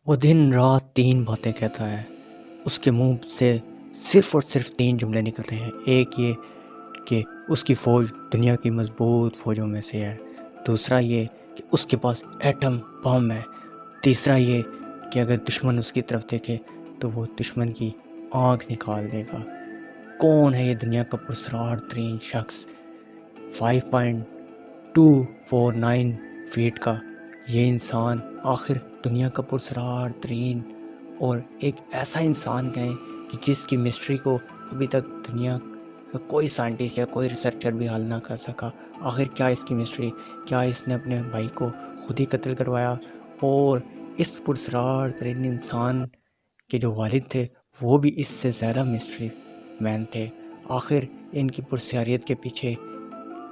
वो दिन रात 3 बातें कहता है। उसके मुंह से सिर्फ और सिर्फ 3 जुमले निकलते हैं। एक ये कि उसकी फ़ौज दुनिया की मजबूत फ़ौजों में से है। दूसरा ये कि उसके पास एटम बम है। तीसरा ये कि अगर दुश्मन उसकी तरफ देखे तो वो दुश्मन की आँख निकाल देगा। कौन है ये दुनिया का पुरस्कार तरीन शख्स? 5.249 फीट का ये इंसान आखिर दुनिया का पुरस्कार तरीन और एक ऐसा इंसान कहें कि जिसकी मिस्ट्री को अभी तक दुनिया का कोई साइंटिस्ट या कोई रिसर्चर भी हल ना कर सका। आखिर क्या इसकी मिस्ट्री? क्या इसने अपने भाई को खुद ही कत्ल करवाया? और इस पुरस्कार तरीन इंसान के जो वालिद थे वो भी इससे ज़्यादा मिस्ट्री मैन थे। आखिर इनकी पुरस्कारियत के पीछे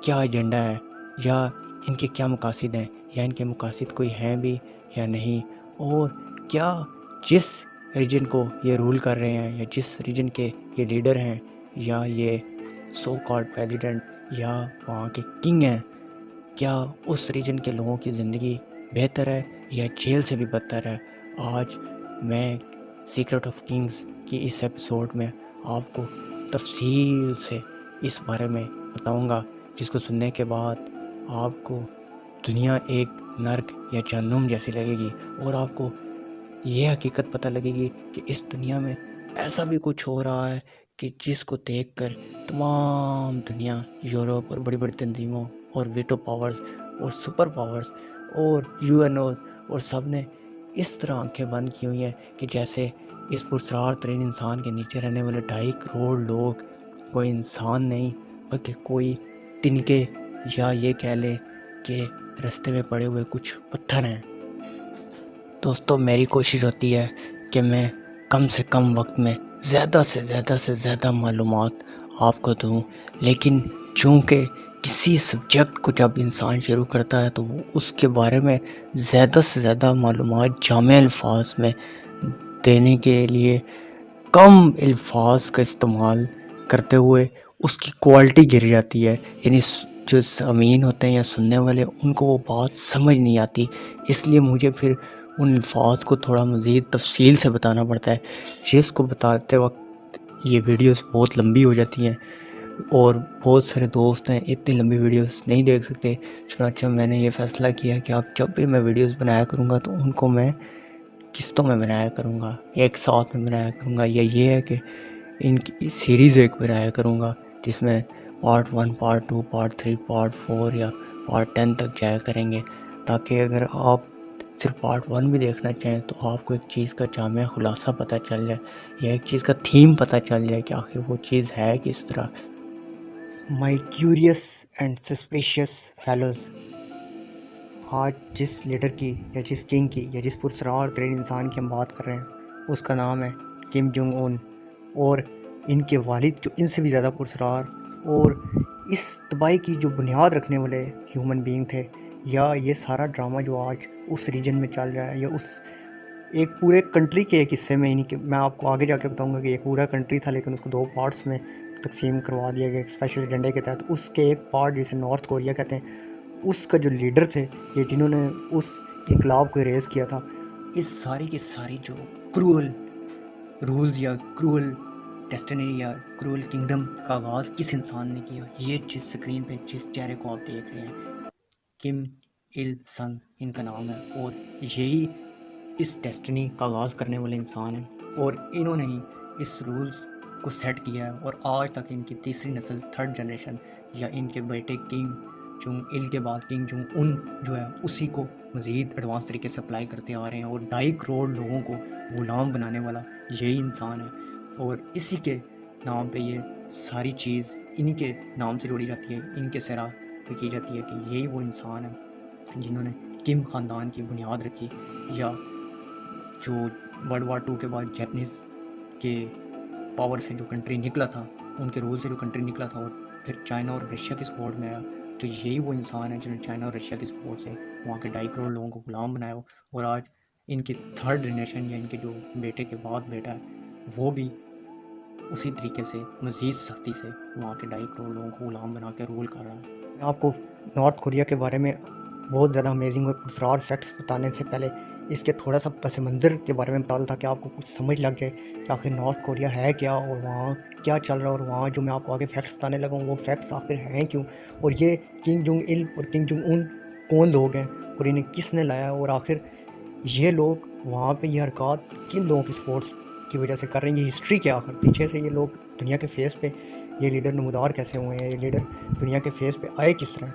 क्या एजेंडा है, या इनके क्या मकासद हैं, या इनके मकासद कोई हैं भी या नहीं? और क्या जिस रीजन को ये रूल कर रहे हैं, या जिस रीजन के ये लीडर हैं, या ये सो कॉल्ड प्रेसिडेंट, या वहाँ के किंग हैं, क्या उस रीजन के लोगों की ज़िंदगी बेहतर है या जेल से भी बदतर है? आज मैं सीक्रेट ऑफ किंग्स की इस एपिसोड में आपको तफसील से इस बारे में बताऊंगा, जिसको सुनने के बाद आपको दुनिया एक नर्क या जहन्नुम जैसी लगेगी, और आपको ये हकीकत पता लगेगी कि इस दुनिया में ऐसा भी कुछ हो रहा है कि जिसको देखकर तमाम दुनिया, यूरोप और बड़ी बड़ी तंजीमों और वीटो पावर्स और सुपर पावर्स और यूएनओ और सब ने इस तरह आंखें बंद की हुई हैं कि जैसे इस पुरस्कार तरीन इंसान के नीचे रहने वाले 2.5 करोड़ लोग कोई इंसान नहीं बल्कि कोई तिनके, या ये कह ले कि रास्ते में पड़े हुए कुछ पत्थर हैं। दोस्तों, मेरी कोशिश होती है कि मैं कम से कम वक्त में ज़्यादा से ज़्यादा मालूमात आपको दूं, लेकिन चूँकि किसी सब्जेक्ट को जब इंसान शुरू करता है तो वो उसके बारे में ज़्यादा से ज़्यादा मालूमात जामे अल्फाज में देने के लिए कम अल्फाज का इस्तेमाल करते हुए उसकी क्वालिटी गिर जाती है। यानी जो सामीन होते हैं या सुनने वाले, उनको वो बात समझ नहीं आती। इसलिए मुझे फिर उन अल्फाज को थोड़ा मज़ीद तफसील से बताना पड़ता है, जिसको बताते वक्त ये वीडियोस बहुत लंबी हो जाती हैं, और बहुत सारे दोस्त हैं इतनी लंबी वीडियोस नहीं देख सकते। चुनांचे मैंने ये फ़ैसला किया कि अब जब भी मैं वीडियोस बनाया करूँगा तो उनको मैं किस्तों में बनाया करूँगा, एक साथ में बनाया करूँगा, या ये है कि इनकी सीरीज़ एक बनाया करूँगा जिसमें पार्ट 1, पार्ट 2, पार्ट 3, पार्ट 4 या पार्ट 10 तक जाया करेंगे, ताकि अगर आप सिर्फ पार्ट 1 भी देखना चाहें तो आपको एक चीज़ का जामिया खुलासा पता चल जाए, या एक चीज़ का थीम पता चल जाए कि आखिर वो चीज़ है किस तरह। माई क्यूरियस एंड सस्पिशियस फेलोज़, आज जिस लीडर की या जिस किंग की या जिस पुरस्कार तरीन इंसान की हम बात कर रहे हैं उसका नाम है किम जोंग उन, और इनके वालिद जो इनसे भी ज़्यादा पुरस्कार और इस तबाही की जो बुनियाद रखने वाले ह्यूमन बीइंग थे। या ये सारा ड्रामा जो आज उस रीजन में चल रहा है, या उस एक पूरे कंट्री के एक हिस्से में, इन्हीं के मैं आपको आगे जाके बताऊंगा कि एक पूरा कंट्री था लेकिन उसको 2 पार्ट्स में तकसीम करवा दिया गया एक स्पेशल एजेंडे के तहत। उसके एक पार्ट जिसे नॉर्थ कोरिया कहते हैं, उसका जो लीडर थे, ये जिन्होंने उस इनकलाब को इरेज किया था, इस सारी की सारी जो क्रूअल रूल्स या क्रूअल डेस्टिनी या क्रूअल किंगडम का आगाज़ किस इंसान ने किया? ये जिस स्क्रीन पे जिस चेहरे को आप देख रहे हैं, किम इल संग इनका नाम है, और यही इस डेस्टिनी का आगाज़ करने वाले इंसान हैं, और इन्होंने ही इस रूल्स को सेट किया है। और आज तक इनकी तीसरी नस्ल, थर्ड जनरेशन, या इनके बेटे किंग जोंग इल के बाद किंग जोंग उन जो है उसी को मज़ीद एडवांस तरीके से अप्लाई करते आ रहे हैं, और 2.5 करोड़ लोगों को गुलाम बनाने वाला यही इंसान है। और इसी के नाम पे ये सारी चीज़ इन्हीं के नाम से जोड़ी जाती है, इनके सिरा पे की जाती है कि यही वो इंसान है जिन्होंने किम ख़ानदान की बुनियाद रखी, या जो वर्ल्ड वार 2 के बाद जापानीज़ के पावर से जो कंट्री निकला था, उनके रूल से जो कंट्री निकला था, और फिर चाइना और रशिया की सपोर्ट में आया, तो यही वो इंसान है जिन्होंने चाइना और रशिया की सपोर्ट से वहाँ के 2.5 करोड़ लोगों को गुलाम बनाया हो। और आज इनकी थर्ड जनरेशन, या इनके जो बेटे के बाद बेटा है, वो भी उसी तरीके से मज़ीद सख्ती से वहाँ के 2.5 करोड़ लोगों को गुलाम बना के रूल कर रहा है। मैं आपको नॉर्थ कोरिया के बारे में बहुत ज़्यादा अमेजिंग और पुरस्कार फैक्ट्स बताने से पहले इसके थोड़ा सा पस मंज़र के बारे में बता दूँ ताकि आपको कुछ समझ लग जाए कि आखिर नॉर्थ कोरिया है क्या और वहाँ क्या चल रहा है, और वहाँ जो मैं आपको आगे फैक्ट्स बताने लगा हूँ वो फैक्ट्स आखिर हैं क्यों, और ये किम जोंग इल और किम जोंग उन कौन लोग हैं और इन्हें किसने लाया, और आखिर ये लोग वहाँ पे ये हरकत किन लोगों की स्पोर्ट्स की वजह से कर रहे हैं, ये हिस्ट्री क्या आखिर पीछे से, ये लोग दुनिया के फेस पे ये लीडर नमूदार कैसे हुए हैं, ये लीडर दुनिया के फेस पे आए किस तरह।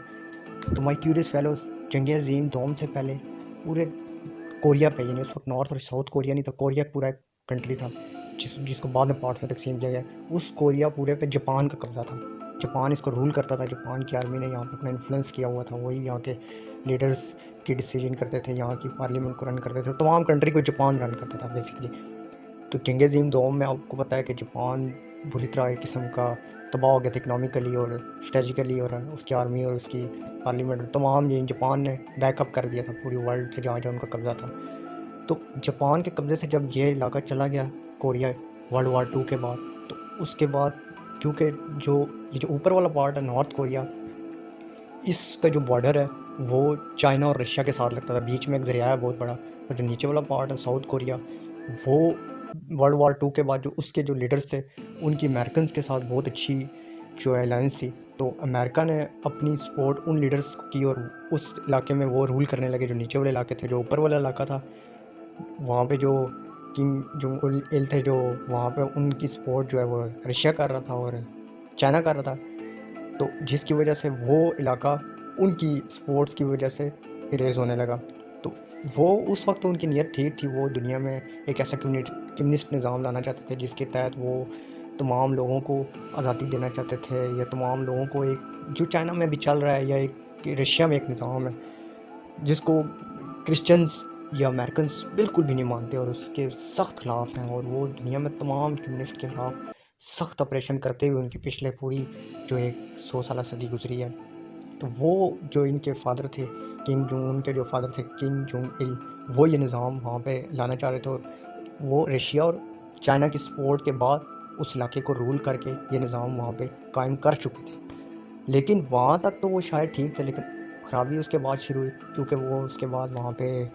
तो माई क्यूरियस फेलोज, जंग अज़ीम दोम से पहले पूरे कोरिया पे, यानी उस वक्त नॉर्थ और साउथ कोरिया नहीं था, कोरिया पूरा एक कंट्री था जिसको बाद में पार्ट्स में तकसीम किया गया। उस कोरिया पूरे पे जापान का कब्जा था, जापान इसको रूल करता था, जापान की आर्मी ने यहाँ पे अपना इन्फ्लुएंस किया हुआ था, वही यहाँ के लीडर्स की डिसीजन करते थे, यहाँ की पार्लियामेंट को रन करते थे, तमाम कंट्री को जापान रन करता था बेसिकली। तो जंग अज़ीम दोम में आपको पता है कि जापान बुरी तरह एक किस्म का तबाह हो गया था इकनॉमिकली और स्ट्रेटजिकली, और उसकी आर्मी और उसकी पार्लियामेंट तमाम ये जापान ने बैकअप कर दिया था पूरी वर्ल्ड से जहाँ जहाँ उनका कब्ज़ा था। तो जापान के कब्ज़े से जब ये इलाका चला गया कोरिया वर्ल्ड वार 2 के बाद, तो उसके बाद क्योंकि ये जो ऊपर वाला पार्ट है नॉर्थ कोरिया, इसका जो बॉर्डर है वो चाइना और रशिया के साथ लगता था, बीच में एक दरिया है बहुत बड़ा, और जो नीचे वाला पार्ट है साउथ कोरिया, वो वर्ल्ड वार 2 के बाद जो उसके जो लीडर्स थे उनकी अमेरिकन के साथ बहुत अच्छी जो अलायंस थी, तो अमेरिका ने अपनी सपोर्ट उन लीडर्स को की और उस इलाके में वो रूल करने लगे, जो नीचे वाले इलाके थे, जो ऊपर वाला इलाका था वहाँ पे जो किम जोंग उल इल थे, जो वहाँ पे उनकी सपोर्ट जो है वो रशिया कर रहा था और चाइना कर रहा था, तो जिसकी वजह से वो इलाका उनकी स्पोर्ट्स की वजह से इरेज होने लगा। तो वो उस वक्त तो उनकी नीयत ठीक थी, वो दुनिया में एक ऐसा कम्युनिस्ट निज़ाम लाना चाहते थे जिसके तहत वो तमाम लोगों को आज़ादी देना चाहते थे, या तमाम लोगों को एक जो चाइना में भी चल रहा है, या एक रशिया में एक निज़ाम है जिसको क्रिश्चियंस या अमेरिकन बिल्कुल भी नहीं मानते और उसके सख्त खिलाफ हैं, और वो दुनिया में तमाम कम्युनिस्ट के खिलाफ सख्त ऑपरेशन करते हुए उनकी पिछले पूरी जो एक 100 साल सदी गुजरी है। तो वो जो इनके फादर थे किंग जोंग उन के जो फादर थे किंग जोंग इल, वो ये निज़ाम वहाँ पे लाना चाह रहे थे, और वो रशिया और चाइना की सपोर्ट के बाद उस इलाके को रूल करके ये निज़ाम वहाँ पे कायम कर चुके थे। लेकिन वहाँ तक तो वो शायद ठीक थे, लेकिन ख़राबी उसके बाद शुरू हुई, क्योंकि वो उसके बाद वहाँ पे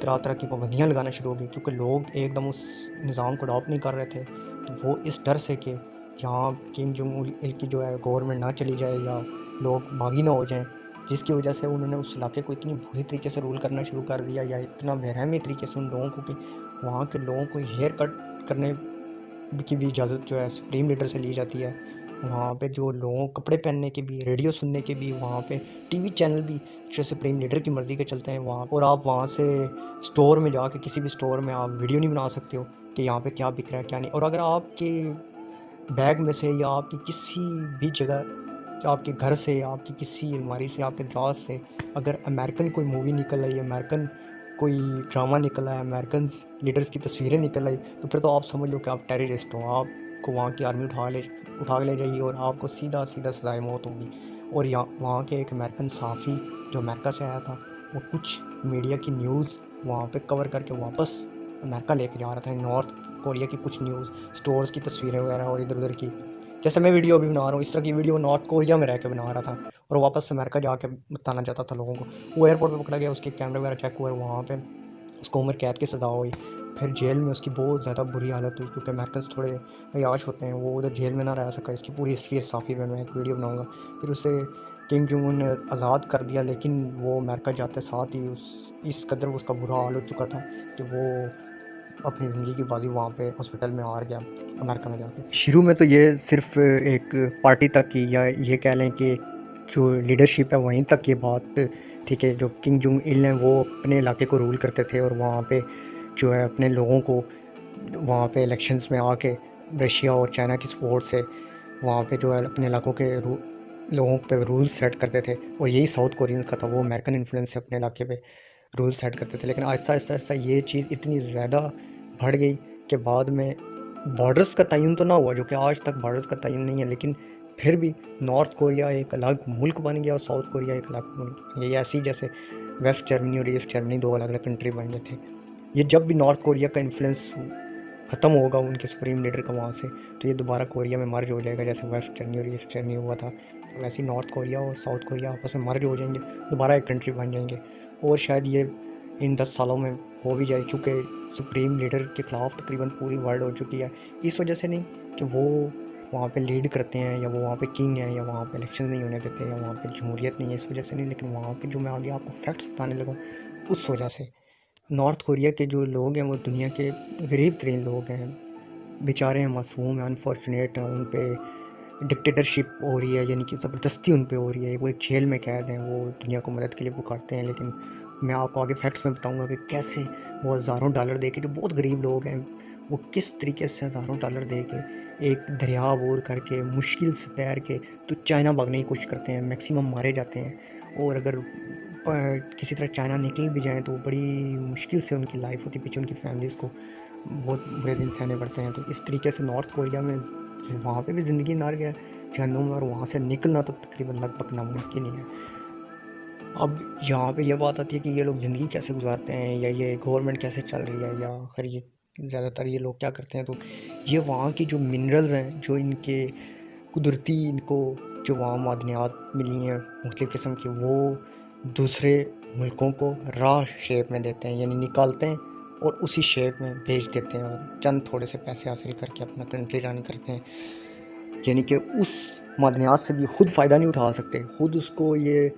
तरह तरह की पाबंदियाँ लगाना शुरू हो गई, क्योंकि लोग एकदम उस निज़ाम को अडॉप्ट नहीं कर रहे थे। तो वो इस डर से कि यहाँ किम जोंग इल की जो है गवर्नमेंट ना चली जाए या लोग बागी ना हो जाएं, जिसकी वजह से उन्होंने उस इलाके को इतनी बुरी तरीके से रूल करना शुरू कर दिया, या इतना बेरहमी तरीके से उन लोगों को कि वहाँ के लोगों को हेयर कट करने की भी इजाज़त जो है सुप्रीम लीडर से ली जाती है। वहाँ पे जो लोगों को कपड़े पहनने के भी, रेडियो सुनने के भी, वहाँ पे टीवी चैनल भी जो सुप्रीम लीडर की मर्ज़ी के चलते हैं वहाँ, और आप वहाँ से स्टोर में जाके किसी भी स्टोर में आप वीडियो नहीं बना सकते हो कि यहाँ पे क्या बिक रहा है क्या नहीं। और अगर आपके बैग में से या आपकी किसी भी जगह, आपके घर से या आपकी किसी अलमारी से, आपके दराज से अगर अमेरिकन कोई मूवी निकल आई, अमेरिकन कोई ड्रामा निकल आया, अमेरिकन लीडर्स की तस्वीरें निकल आई, तो फिर तो आप समझ लो कि आप टेररिस्ट हो, आपको वहाँ की आर्मी उठा के ले जाइए और आपको सीधा सीधा सजाए मौत होगी। और यहाँ वहाँ के एक अमेरिकन सहाफ़ी जो अमेरिका से आया था, वो कुछ मीडिया की न्यूज़ वहाँ पे कवर करके वापस अमेरिका लेके जा रहा था, नॉर्थ कोरिया की कुछ न्यूज़ स्टोर्स की तस्वीरें वगैरह और इधर उधर की, जैसे मैं वीडियो अभी बना रहा हूँ इस तरह की वीडियो नॉर्थ कोरिया में रह के बना रहा था और वापस अमेरिका जाके बताना चाहता था लोगों को। वो एयरपोर्ट पे पकड़ा गया, उसके कैमरे वगैरह चेक हुए, वहाँ पे उसको उम्र कैद की सज़ा हुई, फिर जेल में उसकी बहुत ज़्यादा बुरी हालत हुई, क्योंकि अमेरिकन थोड़े अयाश होते हैं, वो उधर जेल में ना रह सका। इसकी पूरी हिस्ट्री है साफ़ी में, मैं एक वीडियो बनाऊँगा। फिर उसे किम जोंग उन ने आज़ाद कर दिया, लेकिन वो अमेरिका जाते साथ ही इस कदर उसका बुरा हाल हो चुका था कि वो अपनी ज़िंदगी की बाजी वहाँ पे हॉस्पिटल में हार गया अमेरिका में जाके। शुरू में तो ये सिर्फ एक पार्टी तक की, या ये कह लें कि जो लीडरशिप है वहीं तक ये बात ठीक है। जो किंग जोंग इल हैं वो अपने इलाके को रूल करते थे और वहाँ पे जो है अपने लोगों को वहाँ पे इलेक्शंस में आके रशिया और चाइना की सपोर्ट से वहाँ पे जो है अपने इलाकों के लोगों पे रूल सेट करते थे, और यही साउथ कोरियंस का था, वो अमेरिकन इन्फ्लुएंस से अपने इलाके पे रूल सेट करते थे। लेकिन आहिस्ता आहिस्ता आहिस्ता ये चीज़ इतनी ज़्यादा बढ़ गई कि बाद में बॉर्डर्स का तयन तो ना हुआ, जो कि आज तक बॉर्डर्स का तयन नहीं है, लेकिन फिर भी नॉर्थ कोरिया एक अलग मुल्क बन गया और साउथ कोरिया एक अलग मुल्क बन गया। ये ऐसी जैसे वेस्ट जर्मनी और ईस्ट जर्मनी दो अलग अलग कंट्री बन गए थे। ये जब भी नॉर्थ कोरिया का इन्फ्लुएंस ख़त्म होगा उनके सुप्रीम लीडर का वहाँ से, तो ये दोबारा कोरिया में मर्ज हो जाएगा, जैसे वेस्ट जर्मनी और ईस्ट जर्मनी हुआ था, वैसे ही नॉर्थ कोरिया और साउथ कोरिया आपस में मर्ज हो जाएंगे, दोबारा एक कंट्री बन जाएंगे। और शायद ये इन 10 सालों में हो भी जाए, क्योंकि सुप्रीम लीडर के ख़िलाफ़ तकरीबन पूरी वर्ल्ड हो चुकी है। इस वजह से नहीं कि वो वहाँ पे लीड करते हैं या वो वहाँ पे किंग हैं या वहाँ पे इलेक्शन नहीं होने देते या वहाँ पे जमहूरियत नहीं है, इस वजह से नहीं, लेकिन वहाँ पे जो मैं आगे आपको फैक्ट्स बताने लगा उस वजह से। नॉर्थ कोरिया के जो लोग हैं वो दुनिया के गरीब तरीन लोग हैं, बेचारे हैं, मासूम हैं, अनफॉर्चुनेट हैं, उन पे डिक्टेटरशिप हो रही है, यानी कि ज़बरदस्ती उन पे हो रही है, वो एक जेल में कैद हैं, वो दुनिया को मदद के लिए पुकारते हैं। लेकिन मैं आपको आगे फैक्ट्स में बताऊंगा कि कैसे वो हज़ारों डॉलर दे के, जो बहुत गरीब लोग हैं, वो किस तरीके से हज़ारों डॉलर दे के एक दरिया अबूर करके मुश्किल से तैर के तो चाइना भागने की कोशिश करते हैं, मैक्सिमम मारे जाते हैं। और अगर किसी तरह चाइना निकल भी जाएँ तो बड़ी मुश्किल से उनकी लाइफ होती है, पीछे उनकी फैमिलीज़ को बहुत बुरे दिन सहने पड़ते हैं। तो इस तरीके से नॉर्थ कोरिया में वहाँ पे भी ज़िंदगी नार गया जहन्नुम, और वहाँ से निकलना तो तकरीबन लगभग नामुमकिन ही है। अब यहाँ पे ये बात आती है कि ये लोग ज़िंदगी कैसे गुजारते हैं या ये गवर्नमेंट कैसे चल रही है, या आखिर ये ज़्यादातर ये लोग क्या करते हैं। तो ये वहाँ की जो मिनरल्स हैं, जो इनके कुदरती इनको जो वहाँ मादनियात मिली हैं मुख्तलिफ़ किस्म की, वो दूसरे मुल्कों को रॉ शेप में देते हैं, यानी निकालते हैं और उसी शेप में भेज देते हैं और चंद थोड़े से पैसे हासिल करके अपना कंट्री रन करते हैं। यानी कि उस मादनियात से भी खुद फ़ायदा नहीं उठा सकते, खुद उसको ये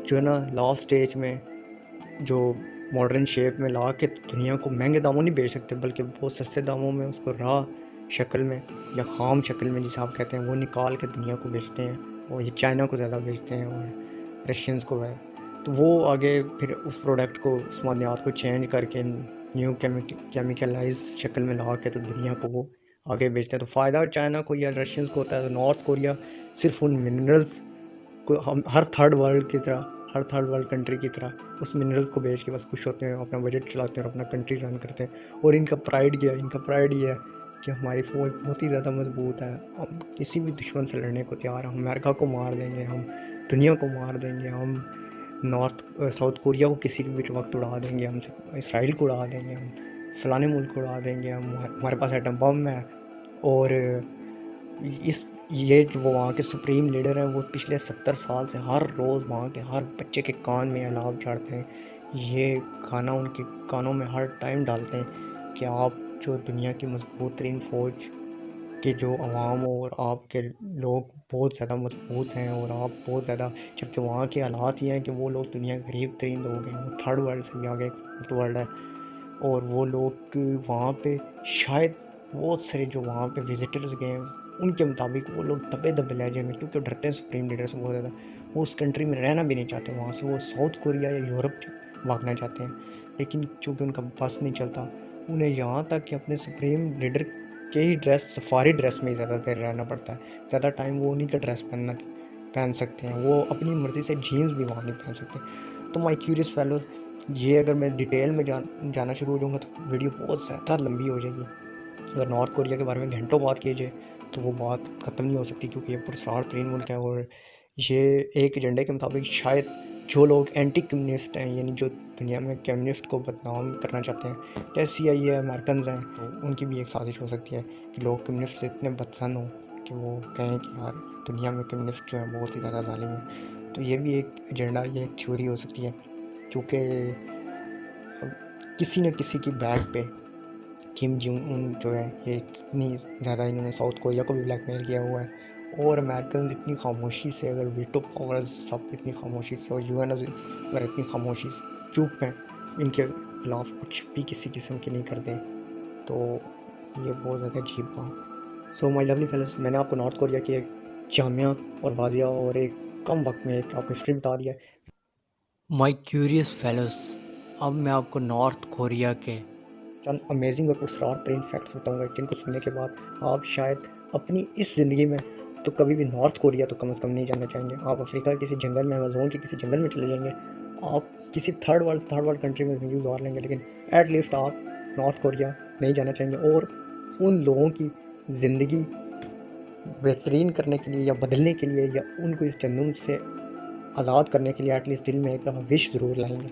जो है ना लास्ट स्टेज में जो मॉडर्न शेप में ला के दुनिया को महंगे दामों नहीं बेच सकते, बल्कि बहुत सस्ते दामों में उसको रॉ शक्ल में या ख़ाम शक्ल में जिसे आप कहते हैं वो निकाल के दुनिया को बेचते हैं। और ये चाइना को ज़्यादा बेचते हैं और रशियंस को है। तो वो आगे फिर उस प्रोडक्ट को, उस मादनियात को चेंज करके न्यू केमिकलाइज शक्ल में ला के तो दुनिया को वो आगे बेचते हैं। तो फ़ायदा चाइना को या रशियंस को होता है। तो नॉर्थ कोरिया सिर्फ उन मिनरल्स को, हम हर थर्ड वर्ल्ड की तरह, हर थर्ड वर्ल्ड कंट्री की तरह उस मिनरल्स को बेच के बस खुश होते हैं, अपना बजट चलाते हैं और अपना कंट्री रन करते हैं। और इनका प्राइड क्या है? इनका प्राइड ये है कि हमारी फ़ौज बहुत ही ज़्यादा मजबूत है, हम किसी भी दुश्मन से लड़ने को तैयार हैं, हम अमेरिका को मार देंगे, हम दुनिया को मार देंगे, हम साउथ कोरिया को किसी भी वक्त उड़ा देंगे, हम इसराइल को उड़ा देंगे, हम फलाने मुल्क को उड़ा देंगे, हम हमारे पास एटम बम है। और इस ये जो वो वहाँ के सुप्रीम लीडर हैं वो पिछले 70 साल से हर रोज़ वहाँ के हर बच्चे के कान में अलाव झाड़ते हैं, ये गाना उनके कानों में हर टाइम डालते हैं कि आप जो दुनिया की मजबूत तरीन फ़ौज के जो अवाम और आपके लोग बहुत ज़्यादा मजबूत हैं और आप बहुत ज़्यादा, जबकि वहाँ के हालात ये हैं कि वो लोग दुनिया के गरीब तरीन लोग हैं, वो थर्ड वर्ल्ड से भी आगे फोर्थ वर्ल्ड है। और वो लोग वहाँ पे शायद बहुत सारे जो वहाँ पे विजिटर्स गए हैं उनके मुताबिक वो लोग दबे दबे लहजे में, क्योंकि डरते हैं सुप्रीम लीडर से बहुत ज़्यादा, वो उस कंट्री में रहना भी नहीं चाहते, वहाँ से वो साउथ कोरिया या यूरोप भागना चाहते हैं। लेकिन चूँकि उनका बस नहीं चलता, उन्हें यहाँ तक कि अपने सुप्रीम लीडर के ही ड्रेस, सफारी ड्रेस में ज़्यादा देर रहना पड़ता है, ज़्यादा टाइम वो उन्हीं का ड्रेस पहन सकते हैं, वो अपनी मर्ज़ी से जीन्स भी वहाँ नहीं पहन सकते। तो माई क्यूरियस फेलोज, ये अगर मैं डिटेल में जाना शुरू हो जाऊँगा तो वीडियो बहुत ज़्यादा लंबी हो जाएगी। अगर नॉर्थ कोरिया के बारे में घंटों बात की जाए तो वो बात ख़त्म नहीं हो सकती, क्योंकि ये पुरस्कार तरीन मुल्क है। और ये एक एजेंडे के मुताबिक शायद जो लोग एंटी कम्युनिस्ट हैं, यानी जो दुनिया में कम्युनिस्ट को बदनाम करना चाहते हैं, जैसे ये अमेरिकन हैं, तो उनकी भी एक साजिश हो सकती है कि लोग कम्युनिस्ट से इतने बदसन हों कि वो कहें कि यार दुनिया में कम्युनिस्ट जो है बहुत ही ज़्यादा ज़ालिम है। तो ये भी एक एजेंडा, ये एक थ्योरी हो सकती है, क्योंकि किसी न किसी की बैक पे किम जोंग उन जो है ये इतनी ज़्यादा, इन्होंने साउथ कोरिया को भी ब्लैकमेल किया हुआ है। और अमेरिकन इतनी खामोशी से, अगर वीटो पावर सब इतनी खामोशी से, और यूएन अगर इतनी खामोशी चुप हैं, इनके खिलाफ कुछ भी किसी किस्म की नहीं करते, तो ये बहुत ज़्यादा अजीब बात। सो माई लवली फेलोज, मैंने आपको नॉर्थ कोरिया की एक जामिया और वाजिया और एक कम वक्त में एक आपको हिस्ट्री बता दिया है। माई क्यूरियस फेलोज, अब मैं आपको नॉर्थ कोरिया के चंद अमेजिंग और पुरस्कार तरीन फैक्ट्स बताऊंगा, जिनको सुनने के बाद आप शायद अपनी इस ज़िंदगी में तो कभी भी नॉर्थ कोरिया तो कम से कम नहीं जाना चाहेंगे। आप अफ्रीका के किसी जंगल में, अमेज़न के किसी जंगल में चले जाएंगे, आप किसी थर्ड वर्ल्ड कंट्री में ज़िंदगी गुजार लेंगे, लेकिन एटलीस्ट आप नॉर्थ कोरिया नहीं जाना चाहेंगे। और उन लोगों की ज़िंदगी बेहतरीन करने के लिए या बदलने के लिए, या उनको इस जन्नून से आज़ाद करने के लिए एटलीस्ट दिल में एक दफ़ा विश ज़रूर लाएंगे।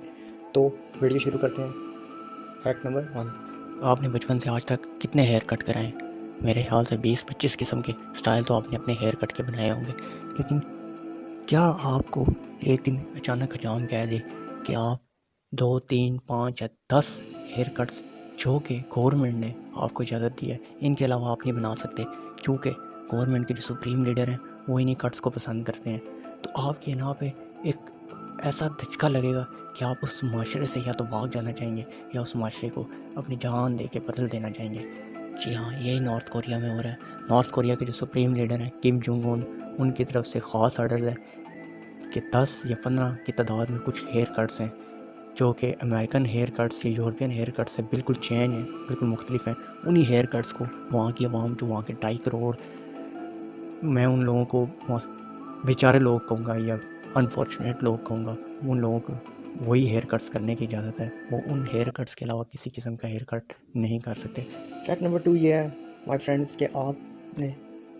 तो वीडियो शुरू करते हैं। फैक्ट नंबर 1, आपने बचपन से आज तक कितने हेयर कट कराए? मेरे ख्याल से 20-25 किस्म के स्टाइल तो आपने अपने हेयर कट के बनाए होंगे। लेकिन क्या आपको एक दिन अचानक अचान कह दे कि आप 2, 3, 5 या 10 हेयर कट्स जो कि गवर्नमेंट ने आपको इजाज़त दी है, इनके अलावा आप नहीं बना सकते, क्योंकि गवर्नमेंट के जो सुप्रीम लीडर हैं वो इन्हीं कट्स को पसंद करते हैं। तो आपके यहाँ पे एक ऐसा धचका लगेगा कि आप उस माशरे से या तो भाग जाना चाहेंगे या उस माशरे को अपनी जान दे के बदल देना चाहेंगे। जी हाँ, यही नॉर्थ कोरिया में हो रहा है। नॉर्थ कोरिया के जो सुप्रीम लीडर हैं किम जोंग उन, उनकी तरफ से ख़ास ऑर्डर है कि 10 या 15 की तादाद में कुछ हेयर कट्स हैं जो कि अमेरिकन हेयर कट्स या यूरोपियन हेयर कट से बिल्कुल चेंज हैं, बिल्कुल मुख्तलिफ हैं। उन्हीं हेयर कट्स को वहाँ की आवाम, जो वहाँ के 2.5 करोड़, मैं उन लोगों को बेचारे लोग कहूँगा या अनफॉर्चुनेट लोग कहूँगा, उन लोगों को वही हेयर कट्स करने की इजाज़त है। वो उन हेयर कट्स के अलावा किसी किस्म का हेयर कट नहीं कर सकते। फैक्ट नंबर 2 ये है माय फ्रेंड्स कि आपने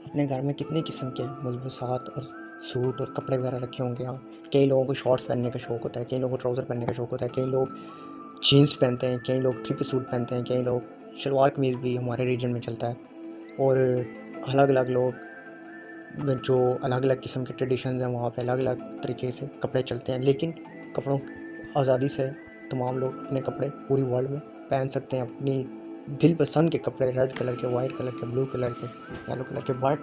अपने घर में कितने किस्म के मलबूसात और सूट और कपड़े वगैरह रखे होंगे। यहाँ कई लोगों को शॉर्ट्स पहनने का शौक़ होता है, कई लोगों को ट्राउज़र पहनने का शौक़ होता है, कई लोग जीन्स पहनते हैं, कई लोग 3 पीस सूट पहनते हैं, कई लोग शलवार कमीज़ भी हमारे रीजन में चलता है। और अलग अलग लोग जो अलग अलग किस्म के ट्रेडिशंस हैं वहाँ पे अलग अलग तरीके से कपड़े चलते हैं। लेकिन कपड़ों आज़ादी से तमाम लोग अपने कपड़े पूरी वर्ल्ड में पहन सकते हैं, अपनी दिल पसंद के कपड़े, रेड कलर के, वाइट कलर के, ब्लू कलर के, येलो कलर के। बट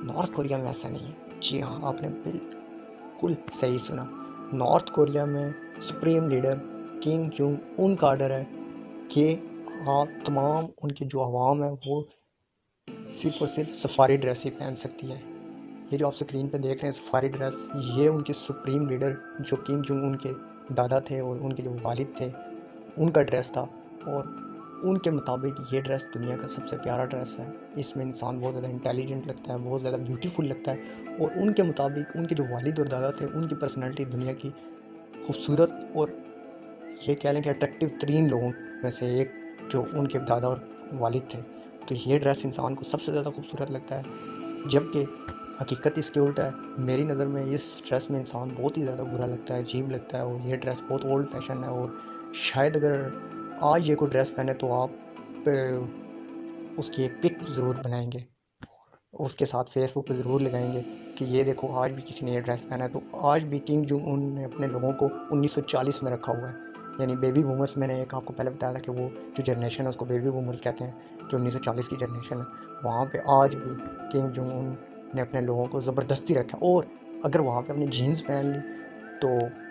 नॉर्थ कोरिया में ऐसा नहीं है। जी हाँ, आपने बिल्कुल सही सुना। नॉर्थ कोरिया में supreme leader Kim Jong Un का ऑर्डर है कि आप तमाम उनकी जो आवाम है वो सिर्फ़ और सिर्फ सफारी ड्रेस ही पहन सकती है। ये जो आप स्क्रीन पे देख रहे हैं सफारी ड्रेस, ये उनके सुप्रीम लीडर जो किम जोंग उन के दादा थे और उनके जो वालिद थे उनका ड्रेस था। और उनके मुताबिक ये ड्रेस दुनिया का सबसे प्यारा ड्रेस है। इसमें इंसान बहुत ज़्यादा इंटेलिजेंट लगता है, बहुत ज़्यादा ब्यूटीफुल लगता है। और उनके मुताबिक उनके जो वालिद और दादा थे उनकी पर्सनैलिटी दुनिया की खूबसूरत और ये कह लें कि अट्रैक्टिव तरीन लोगों में से एक जो उनके दादा और वालिद थे। तो ये ड्रेस इंसान को सबसे ज़्यादा खूबसूरत लगता है, जबकि हकीकत इसके उल्टा है। मेरी नज़र में इस ड्रेस में इंसान बहुत ही ज़्यादा बुरा लगता है, अजीब लगता है। और ये ड्रेस बहुत ओल्ड फैशन है और शायद अगर आज ये कोई ड्रेस पहने तो आप उसकी एक पिक ज़रूर बनाएंगे, उसके साथ फेसबुक पे ज़रूर लगाएंगे कि ये देखो आज भी किसी ने ये ड्रेस पहना है। तो आज भी किम जोंग उन ने अपने लोगों को 1940 में रखा हुआ है, यानी बेबी बूमर्स। मैंने एक आपको पहले बताया था कि वो जो जनरेशन है उसको बेबी बूमर्स कहते हैं, जो 1940 की जनरेशन है। वहाँ पे आज भी किम जोंग उन ने अपने लोगों को ज़बरदस्ती रखा। और अगर वहाँ पे अपनी जीन्स पहन ली तो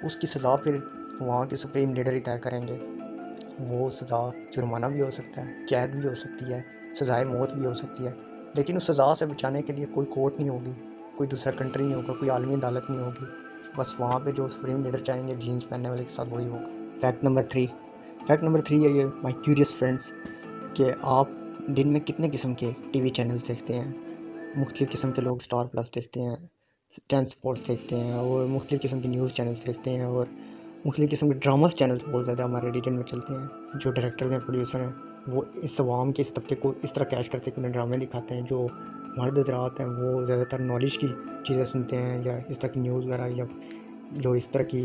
उसकी सज़ा फिर वहाँ के सुप्रीम लीडर ही तय करेंगे। वो सज़ा जुर्माना भी हो सकता है, कैद भी हो सकती है, सज़ाए मौत भी हो सकती है। लेकिन उस सज़ा से बचाने के लिए कोई कोर्ट नहीं होगी, कोई दूसरा कंट्री नहीं होगा, कोई आलमी अदालत नहीं होगी। बस वहाँ पे जो सुप्रीम लीडर चाहेंगे जीन्स पहनने वाले के साथ वही होगा। फैक्ट नंबर 3 है ये माय क्यूरियस फ्रेंड्स कि आप दिन में कितने किस्म के टीवी चैनल्स देखते हैं। मुख्तलिफ़ किस्म के लोग स्टार प्लस देखते हैं, 10 स्पोर्ट्स देखते हैं और मुख्तलिफ़ किस्म के न्यूज़ चैनल्स देखते हैं। और मुख्तलिफ़ किस्म के ड्रामास चैनल्स बहुत ज़्यादा हमारे रीजन में चलते हैं। जो डायरेक्टर हैं, प्रोड्यूसर हैं, वो इस अवाम के इस तबके को इस तरह कैच करते हैं कि उन्हें ड्रामे दिखाते हैं। जो मर्द हज़रात हैं वो ज़्यादातर नॉलेज की चीज़ें सुनते हैं या इस तरह की न्यूज़ वगैरह या जो इस तरह की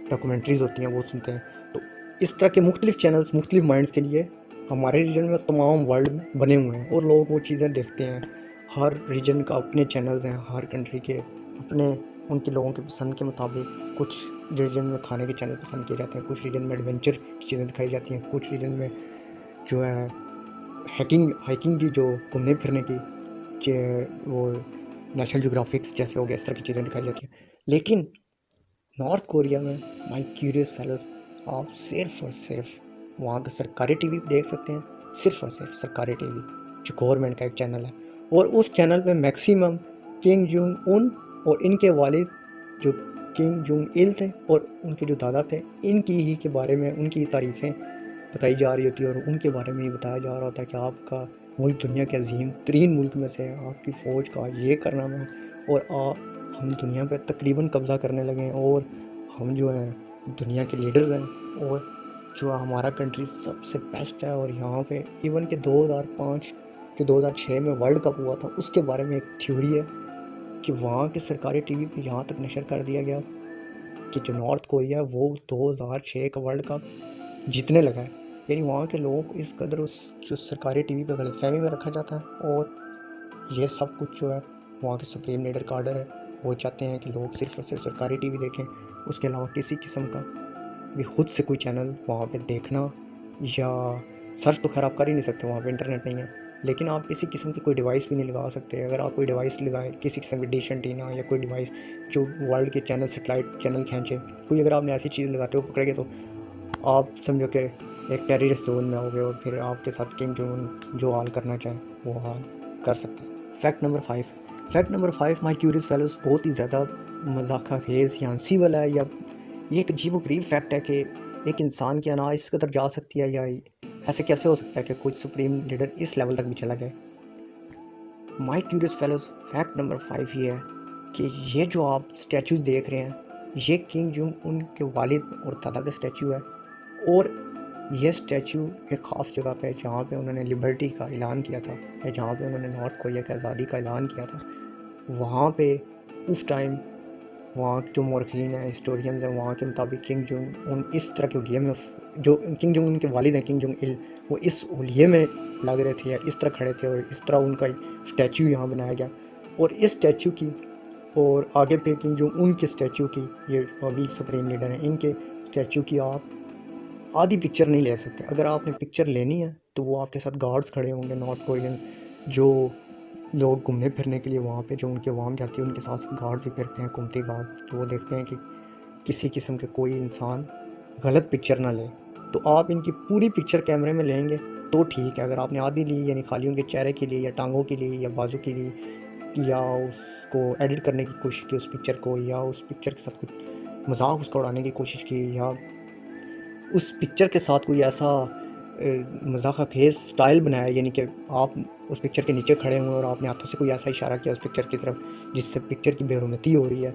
डॉक्यूमेंट्रीज़ होती हैं वो सुनते हैं। तो इस तरह के मुख्तलिफ़ चैनल्स मुख्तलिफ़ माइंड्स के लिए हमारे रीजन में तमाम वर्ल्ड में बने हुए हैं और लोग वो चीज़ें देखते हैं। हर रीजन का अपने चैनल्स हैं, हर कंट्री के अपने उनके लोगों की पसंद के मुताबिक। कुछ रीजन में खाने के चैनल पसंद किए जाते हैं, कुछ रीजन में एडवेंचर की चीज़ें दिखाई जाती हैं, कुछ रीजन में जो है हाइकिंग की, जो घूमने फिरने की वो नेशनल ज्योग्राफिक्स जैसे हो गया, इस तरह की चीज़ें दिखाई जाती हैं। लेकिन नॉर्थ कोरिया में माय क्यूरियस फेलोज आप सिर्फ और सिर्फ वहाँ का सरकारी टीवी देख सकते हैं। सिर्फ और सिर्फ सरकारी टीवी जो गवर्नमेंट का एक चैनल है। और उस चैनल पे मैक्सिमम किम जोंग उन और इनके वालिद जो किम जोंग इल थे और उनके जो दादा थे, इनकी ही के बारे में उनकी तारीफ़ें बताई जा रही होती है और उनके बारे में ही बताया जा रहा होता है कि आपका मुल्क दुनिया के अजीम तरीन मुल्क में से है, आपकी फ़ौज का ये करना है और हम दुनिया पे तकरीबन कब्ज़ा करने लगे हैं और हम जो हैं दुनिया के लीडर्स हैं और जो हमारा कंट्री सबसे बेस्ट है। और यहाँ पे इवन के 2005 जो 2006 में वर्ल्ड कप हुआ था उसके बारे में एक थ्योरी है कि वहाँ के सरकारी टीवी पे यहाँ तक नशर कर दिया गया कि जो नॉर्थ कोरिया है वो 2006 का वर्ल्ड कप जीतने लगा है। यानी वहाँ के लोगों को इस कदर उस जो सरकारी टीवी पे गलतफहमी में रखा जाता है। और ये सब कुछ जो है वहाँ के सुप्रीम लीडर का ऑर्डर है। वो चाहते हैं कि लोग सिर्फ और सिर्फ सरकारी टीवी देखें, उसके अलावा किसी किस्म का भी खुद से कोई चैनल वहाँ पे देखना, या सर्च तो खैर आप कर ही नहीं सकते, वहाँ पे इंटरनेट नहीं है, लेकिन आप किसी किस्म की कोई डिवाइस भी नहीं लगा सकते। अगर आप कोई डिवाइस लगाए, किसी किस्म की डिश एंटीना या कोई डिवाइस जो वर्ल्ड के चैनल, सेटेलाइट चैनल खींचे, कोई अगर आपने ऐसी चीज़ लगाते हो पकड़ेंगे तो आप समझो कि एक टेररिस्ट जोन में होगे, और फिर आपके साथ किम जोंग उन जो हाल करना चाहे वो हाल कर सकते हैं। फैक्ट नंबर 5 माई क्यूरियस फेलोज बहुत ही ज़्यादा मजाक खेज़ या हंसी वाला है, या ये एक अजीब गरीब फैक्ट है कि एक इंसान की अनाज इस कदर जा सकती है, या ऐसे कैसे हो सकता है कि कोई सुप्रीम लीडर इस लेवल तक भी चला जाए। माई क्यूरियस फेलोज फैक्ट नंबर 5 ये है कि ये जो आप स्टैचूज देख रहे हैं, ये किंग जोंग उनके वालिद और दादा का स्टैचू है, और ये स्टैचू एक ख़ास जगह पे है जहाँ पे उन्होंने लिबर्टी का ऐलान किया था, या जहाँ पे उन्होंने नॉर्थ कोरिया की आज़ादी का ऐलान किया था। वहाँ पे उस टाइम वहाँ जो मौरखीन हैं, हिस्टोरियंस हैं, वहाँ के मुताबिक किंग जोंग उन इस तरह के हुलिये में, जो किंग जोंग उनके वालिद हैं किंग जोंग इल, वो इस हुलिये में लग रहे थे या इस तरह खड़े थे, और इस तरह उनका स्टैचू यहाँ बनाया गया। और इस स्टैचू की और आगे पे किंग जोंग उनके स्टैचू की, ये अभी सुप्रीम लीडर हैं, इनके स्टैचू की आप आधी पिक्चर नहीं ले सकते। अगर आपने पिक्चर लेनी है तो वो आपके साथ गार्ड्स खड़े होंगे, नॉर्थ कोरियन जो लोग घूमने फिरने के लिए वहाँ पे जो उनके वाम जाती है, उनके साथ गार्ड भी फिरते हैं, कुमती गार्ड, तो वो देखते हैं कि किसी किस्म के कोई इंसान गलत पिक्चर ना ले। तो आप इनकी पूरी पिक्चर कैमरे में लेंगे तो ठीक है। अगर आपने आधी ली, यानी खाली उनके चेहरे के लिए या टांगों के लिए या बाजू के लिए, या उसको एडिट करने की कोशिश की उस पिक्चर को, या उस पिक्चर के साथ कुछ मजाक उसका उड़ाने की कोशिश की, या उस पिक्चर के साथ कोई ऐसा मजाक खेज स्टाइल बनाया, यानी कि आप उस पिक्चर के नीचे खड़े हुए और आपने हाथों से कोई ऐसा इशारा किया उस पिक्चर की तरफ जिससे पिक्चर की बेहरमती हो रही है,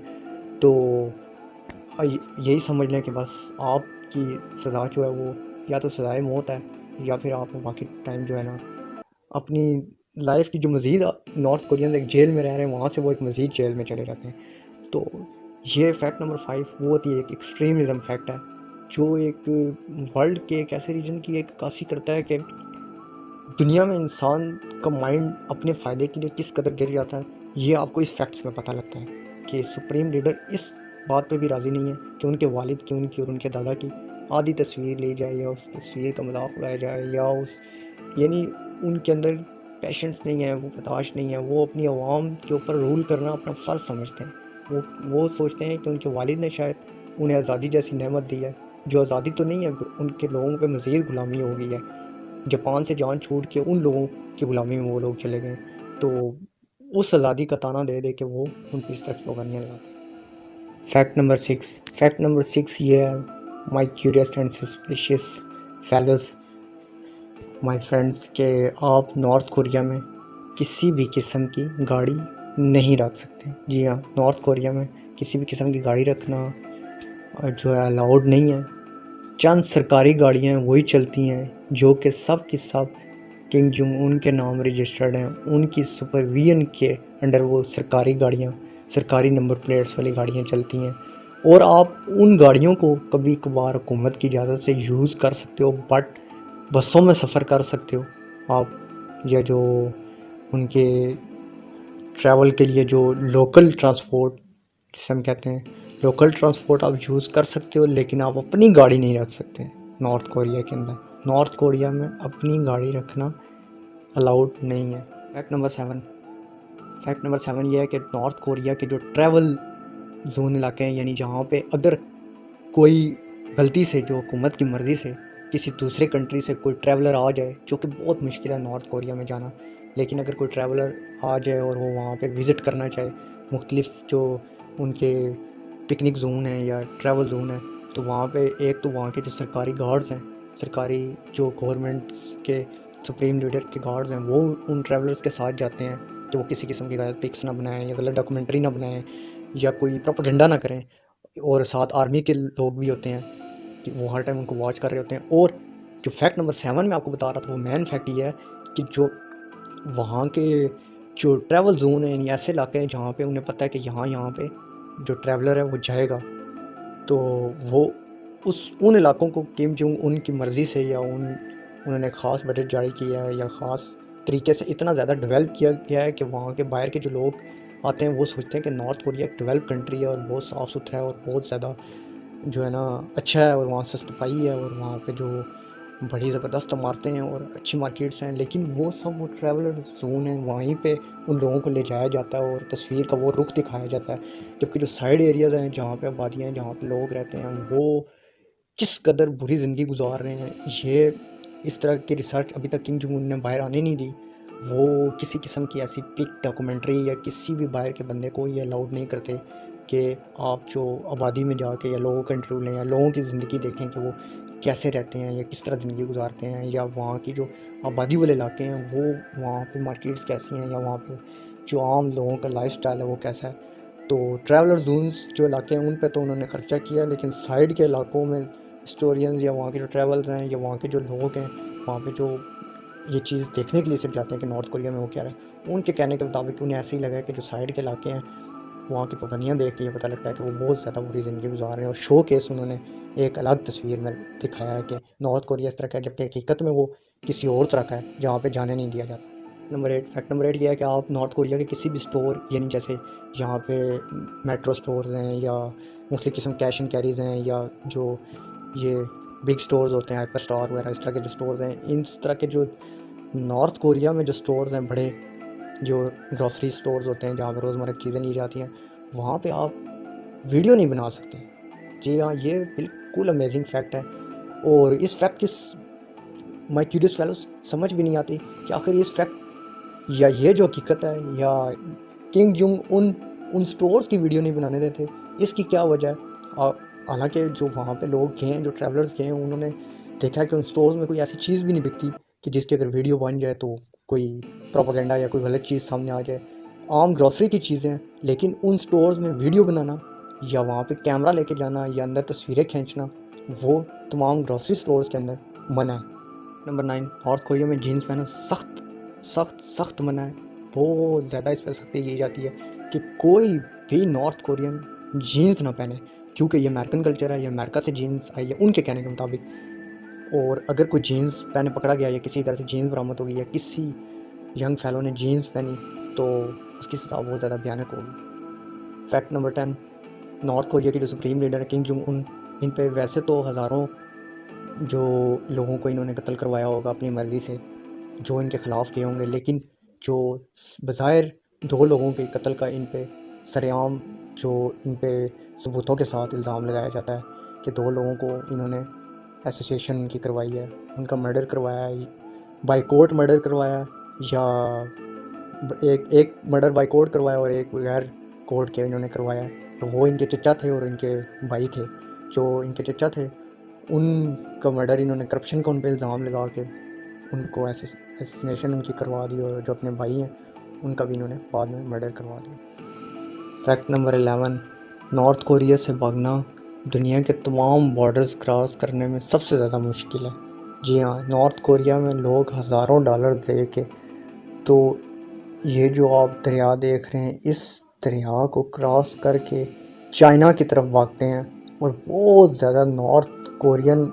तो यही समझ लें कि बस आपकी सज़ा जो है वो या तो सज़ाए मौत है, या फिर आप बाकी टाइम जो है ना अपनी लाइफ की जो मज़ीद नॉर्थ कोरियन एक जेल में रह रहे हैं वहाँ से वो एक मज़ीद जेल में चले जाते हैं। तो ये फैक्ट नंबर 5 वो होती है एक एक्सट्रीमिज़म फैक्ट है, जो एक वर्ल्ड के एक ऐसे रीजन की एक अक्कासी करता है कि दुनिया में इंसान का माइंड अपने फ़ायदे के लिए किस कदर गिर जाता है। ये आपको इस फैक्ट्स में पता लगता है कि सुप्रीम लीडर इस बात पे भी राज़ी नहीं है कि उनके वालिद की, उनकी और उनके दादा की आधी तस्वीर ली जाए, या उस तस्वीर का मजाक उड़ाया जाए, या उस यानी उनके अंदर पेशेंस नहीं है, वो बर्दाश्त नहीं है, वो अपनी आवाम के ऊपर रूल करना अपना फ़र्ज़ समझते हैं। वो सोचते हैं कि उनके वालिद ने शायद उन्हें आज़ादी जैसी नेमत दी है, जो आज़ादी तो नहीं है, उनके लोगों पे मज़ीद ग़ुलामी हो गई है। जापान से जान छूट के उन लोगों की ग़ुलामी में वो लोग चले गए, तो उस आज़ादी का ताना दे दे के वो उन पर इस तरह की पाबंदियाँ लगाते हैं। फैक्ट नंबर 6 ये है, my curious and suspicious fellows, my friends, के आप नॉर्थ कोरिया में किसी भी किस्म की गाड़ी नहीं रख सकते। जी हाँ, नॉर्थ कोरिया में किसी भी किस्म की गाड़ी रखना जो है अलाउड नहीं है। चंद सरकारी गाड़ियाँ वही चलती हैं जो कि सब की सब किंग जोंग उन के नाम रजिस्टर्ड हैं, उनकी सुपरविजन के अंडर वो सरकारी गाड़ियाँ, सरकारी नंबर प्लेट्स वाली गाड़ियाँ चलती हैं। और आप उन गाड़ियों को कभी कभार हुकूमत की इजाज़त से यूज़ कर सकते हो, बट बसों में सफ़र कर सकते हो आप, या जो उनके ट्रैवल के लिए जो लोकल ट्रांसपोर्ट जिसे हम कहते हैं, लोकल ट्रांसपोर्ट आप यूज़ कर सकते हो, लेकिन आप अपनी गाड़ी नहीं रख सकते नॉर्थ कोरिया के अंदर। नॉर्थ कोरिया में अपनी गाड़ी रखना अलाउड नहीं है। फैक्ट नंबर 7 ये है कि नॉर्थ कोरिया के जो ट्रैवल जोन इलाके हैं, यानी जहाँ पे अगर कोई गलती से जो हुकूमत की मर्ज़ी से किसी दूसरे कंट्री से कोई ट्रैवलर आ जाए, जो कि बहुत मुश्किल है नॉर्थ कोरिया में जाना, लेकिन अगर कोई ट्रैवलर आ जाए और वो वहाँ पे विज़िट करना चाहे मुख्तलिफ़ जो उनके पिकनिक जोन है या ट्रैवल जोन है, तो वहाँ पे एक तो वहाँ के जो सरकारी गार्ड्स हैं, सरकारी जो गवर्नमेंट के सुप्रीम लीडर के गार्ड्स हैं, वो उन ट्रैवलर्स के साथ जाते हैं कि वो किसी किस्म की गलत पिक्स ना बनाएं या गलत डॉक्यूमेंट्री ना बनाएं या कोई प्रोपेगेंडा ना करें। और साथ आर्मी के लोग भी होते हैं कि वो हर टाइम उनको वॉच कर रहे होते हैं। और जो फैक्ट नंबर 7 मैं आपको बता रहा था, वो मेन फैक्ट ये है कि जो वहाँ के जो ट्रैवल जोन है, यानी ऐसे इलाके हैं जहाँ पे उन्हें पता है कि यहाँ पे जो ट्रैवलर है वो जाएगा, तो वो उन इलाकों को किम जोंग उन की मर्ज़ी से या उन्होंने ख़ास बजट जारी किया है या ख़ास तरीके से इतना ज़्यादा डेवलप किया गया है कि वहाँ के बाहर के जो लोग आते हैं वो सोचते हैं कि नॉर्थ कोरिया एक डेवलप कंट्री है और बहुत साफ़ सुथरा है और बहुत ज़्यादा जो है ना अच्छा है, और वहाँ सस्ती है, और वहाँ पे जो बड़ी ज़बरदस्त इमारतें हैं और अच्छी मार्केट्स हैं, लेकिन वो सब वो ट्रैवलर जोन है, वहीं पे उन लोगों को ले जाया जाता है और तस्वीर का वो रुख दिखाया जाता है। जबकि जो साइड एरियाज़ हैं, जहाँ पे आबादियाँ हैं, जहाँ पे लोग रहते हैं, वो किस कदर बुरी ज़िंदगी गुजार रहे हैं, ये इस तरह की रिसर्च अभी तक किम जोंग उन ने बाहर आने नहीं दी। वो किसी किस्म की ऐसी पिक डॉक्यूमेंट्री या किसी भी बाहर के बंदे को ये अलाउड नहीं करते कि आप जो आबादी में जाके या लोगों का इंटरव्यू लें या लोगों की ज़िंदगी देखें कि वो कैसे रहते हैं या किस तरह ज़िंदगी गुजारते हैं, या वहाँ की जो आबादी वाले इलाके हैं वो वहाँ पे मार्केट्स कैसी हैं, या वहाँ पे जो आम लोगों का लाइफस्टाइल है वो कैसा है। तो ट्रैवलर जोन्स जो इलाके हैं उन पे तो उन्होंने ख़र्चा किया, लेकिन साइड के इलाकों में हिस्टोरियंस या वहाँ के जो ट्रैवलर हैं या वहाँ के जो लोग हैं, वहाँ पे जो ये चीज़ देखने के लिए सिर्फ जाते हैं कि नॉर्थ कोरिया में वो क्या है, उनके कहने के मुताबिक उन्हें ऐसे ही लगा है कि जो साइड के इलाके हैं वहाँ की पाबंदियाँ देख के ये पता लगता है कि वो बहुत ज़्यादा बुरी ज़िंदगी गुजार रहे हैं, और शो केस उन्होंने एक अलग तस्वीर में दिखाया है कि नॉर्थ कोरिया इस तरह का है, जबकि हकीकत में वो किसी और तरह का है जहाँ पे जाने नहीं दिया जाता। नंबर 8 ये है कि आप नॉर्थ कोरिया के किसी भी स्टोर, यानी जैसे यहाँ पे मेट्रो स्टोर्स हैं या मुख्तलिफ़ किस्म कैश एंड कैरीज़ हैं, या जो ये बिग स्टोर्स होते हैं हाइपर स्टार वगैरह, इस तरह के जो स्टोर्स हैं, इस तरह के जो नॉर्थ कोरिया में जो स्टोर्स हैं बड़े, जो ग्रॉसरी स्टोर्स होते हैं जहाँ पर रोज़मर्रा की चीज़ें ली जाती हैं, वहाँ पे आप वीडियो नहीं बना सकते। जी हाँ, ये बिल्कुल अमेजिंग फैक्ट है, और इस फैक्ट की माई क्यूरियस फेलोज समझ भी नहीं आती कि आखिर इस फैक्ट या ये जो हकीकत है, या किंग जुंग उन स्टोर्स की वीडियो नहीं बनाने देते, इसकी क्या वजह है। हालांकि जो वहाँ पे लोग गए हैं, जो ट्रैवलर्स गए हैं, उन्होंने देखा है कि उन स्टोर्स में कोई ऐसी चीज़ भी नहीं बिकती कि जिसकी अगर वीडियो बन जाए तो कोई प्रोपागेंडा या कोई गलत चीज़ सामने आ जाए। आम ग्रॉसरी की चीज़ें हैं, लेकिन उन स्टोर्स में वीडियो बनाना या वहाँ पे कैमरा लेके जाना या अंदर तस्वीरें खींचना, वो तमाम ग्रॉसरी स्टोर्स के अंदर मना है। नंबर 9, नॉर्थ कोरिया में जीन्स पहनना सख्त सख्त सख्त मना है। बहुत ज़्यादा इस पर सख्ती की जाती है कि कोई भी नॉर्थ कोरियन जीन्स ना पहने, क्योंकि ये अमेरिकन कल्चर है, ये अमेरिका से जीन्स आई है उनके कहने के मुताबिक। और अगर कोई जीन्स पहने पकड़ा गया या किसी तरह से जीन्स बरामद होगी या किसी यंग फैलो ने जीन्स पहनी, तो उसकी सज़ा बहुत ज़्यादा भयानक होगी। फैक्ट नंबर 10, नॉर्थ कोरिया के जो सुप्रीम लीडर है किंग जोंग उन, इन पे वैसे तो हज़ारों जो लोगों को इन्होंने कत्ल करवाया होगा अपनी मर्ज़ी से, जो इनके ख़िलाफ़ किए होंगे, लेकिन जो बज़ाहिर 2 लोगों के कत्ल का इन पे सरेआम जो इन पे सबूतों के साथ इल्ज़ाम लगाया जाता है कि 2 लोगों को इन्होंने एसोसिएशन उनकी करवाई है, उनका मर्डर करवाया है, बाय कोर्ट मर्डर करवाया है, या एक एक मर्डर बाय कोर्ट करवाया और एक बगैर कोर्ट के इन्होंने करवाया है। और वो इनके चचा थे और इनके भाई थे। जो इनके चचा थे उनका मर्डर इन्होंने करप्शन का उन पे इल्ज़ाम लगा के उनको एसेसिनेशन उनकी करवा दी, और जो अपने भाई हैं उनका भी इन्होंने बाद में मर्डर करवा दिया। फैक्ट नंबर 11, नॉर्थ कोरिया से भागना दुनिया के तमाम बॉर्डर्स क्रॉस करने में सबसे ज़्यादा मुश्किल है। जी हाँ, नॉर्थ कोरिया में लोग हज़ारों डॉलर दे के, तो ये जो आप दरिया देख रहे हैं, इस दरिया को क्रॉस करके चाइना की तरफ भागते हैं। और बहुत ज़्यादा नॉर्थ कोरियन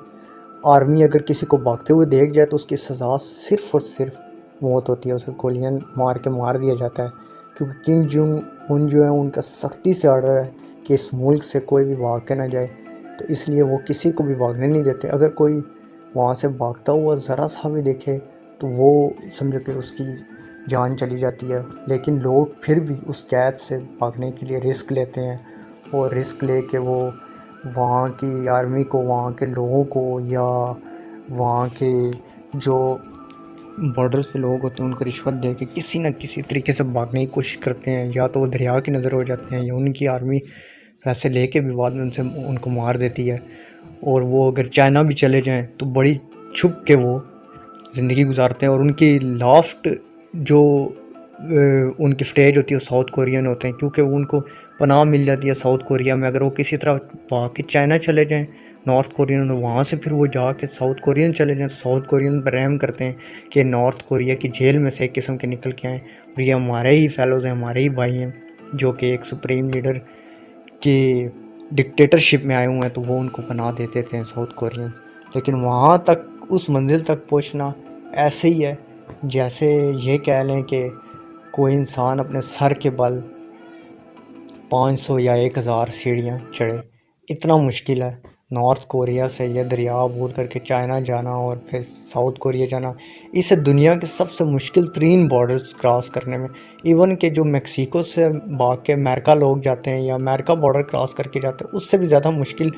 आर्मी अगर किसी को भागते हुए देख जाए तो उसकी सज़ा सिर्फ़ और सिर्फ मौत होती है, उसे गोलियां मार के मार दिया जाता है। क्योंकि किम जोंग उन जो है उनका सख्ती से ऑर्डर है कि इस मुल्क से कोई भी भाग के ना जाए, तो इसलिए वो किसी को भी भागने नहीं देते। अगर कोई वहाँ से भागता हुआ ज़रा सा भी देखे तो वो समझो कि उसकी जान चली जाती है, लेकिन लोग फिर भी उस कैद से भागने के लिए रिस्क लेते हैं, और रिस्क ले के वो वहाँ की आर्मी को, वहाँ के लोगों को, या वहाँ के जो बॉर्डर्स पे लोग होते हैं उनको रिश्वत दे के किसी न किसी तरीके से भागने की कोशिश करते हैं, या तो वो दरिया की नज़र हो जाते हैं या उनकी आर्मी पैसे लेके भी बाद में उनको मार देती है। और वो अगर चाइना भी चले जाएं तो बड़ी छुप के वो ज़िंदगी गुजारते हैं, और उनकी लास्ट जो उनकी स्टेज होती है वो साउथ कोरियन होते हैं, क्योंकि उनको पनाह मिल जाती है साउथ कोरिया में। अगर वो किसी तरह भाग के चाइना चले जाएं नॉर्थ कोरियन, और वहाँ से फिर वो जाके साउथ कोरियन चले जाएं, तो साउथ कोरियन पर रहम करते हैं कि नॉर्थ कोरिया की जेल में से एक किस्म के निकल के आएँ और ये हमारे ही फेलोज़ हैं, हमारे ही भाई हैं, जो कि एक सुप्रीम लीडर के डिक्टेटरशिप में आए हुए हैं, तो वो उनको पनाह दे देते हैं साउथ कोरियन। लेकिन वहाँ तक, उस मंजिल तक पहुँचना ऐसे ही है जैसे ये कह लें कि कोई इंसान अपने सर के बल 500 या 1000 सीढ़ियाँ चढ़े। इतना मुश्किल है नॉर्थ कोरिया से ये दरिया अबूर करके चाइना जाना और फिर साउथ कोरिया जाना। इसे दुनिया के सबसे मुश्किल तरीन बॉर्डर्स क्रॉस करने में, इवन के जो मेक्सिको से भाग के अमेरिका लोग जाते हैं या अमेरिका बॉर्डर क्रॉस करके जाते हैं, उससे भी ज़्यादा मुश्किल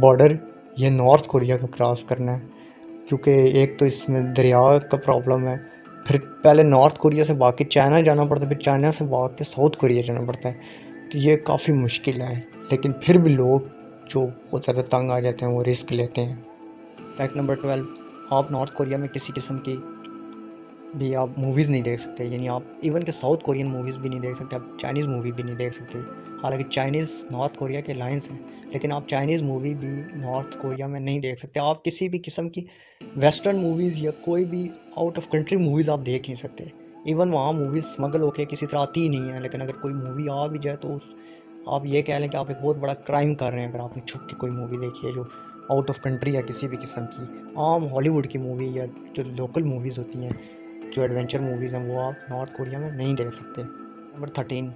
बॉर्डर ये नॉर्थ कोरिया का क्रॉस करना है। क्योंकि एक तो इसमें दरिया का प्रॉब्लम है, फिर पहले नॉर्थ कोरिया से भाग के चाइना जाना पड़ता है, फिर चाइना से भाग के साउथ कोरिया जाना पड़ता है। तो ये काफ़ी मुश्किल है, लेकिन फिर भी लोग जो बहुत ज़्यादा तंग आ जाते हैं वो रिस्क लेते हैं। फैक्ट नंबर 12, आप नॉर्थ कोरिया में किसी किस्म की भी आप मूवीज़ नहीं देख सकते, यानी आप इवन के साउथ कोरियन मूवीज़ भी नहीं देख सकते, आप चाइनीज़ मूवी भी नहीं देख सकते। हालांकि चाइनीज़ नॉर्थ कोरिया के लाइन्स हैं, लेकिन आप चाइनीज़ मूवी भी नॉर्थ कोरिया में नहीं देख सकते। आप किसी भी किस्म की वेस्टर्न मूवीज़ या कोई भी आउट ऑफ कंट्री मूवीज़ आप देख नहीं सकते। इवन वहाँ मूवीज़ स्मगल होकर किसी तरह आती ही नहीं है, लेकिन अगर कोई मूवी आ भी जाए तो आप ये कह लें कि आप एक बहुत बड़ा क्राइम कर रहे हैं अगर आपने छुप के कोई मूवी देखी है जो आउट ऑफ कंट्री या किसी भी किस्म की आम हॉलीवुड की मूवी या जो लोकल मूवीज़ होती हैं, जो एडवेंचर मूवीज़ हैं, वो आप नॉर्थ कोरिया में नहीं देख सकते। नंबर 13,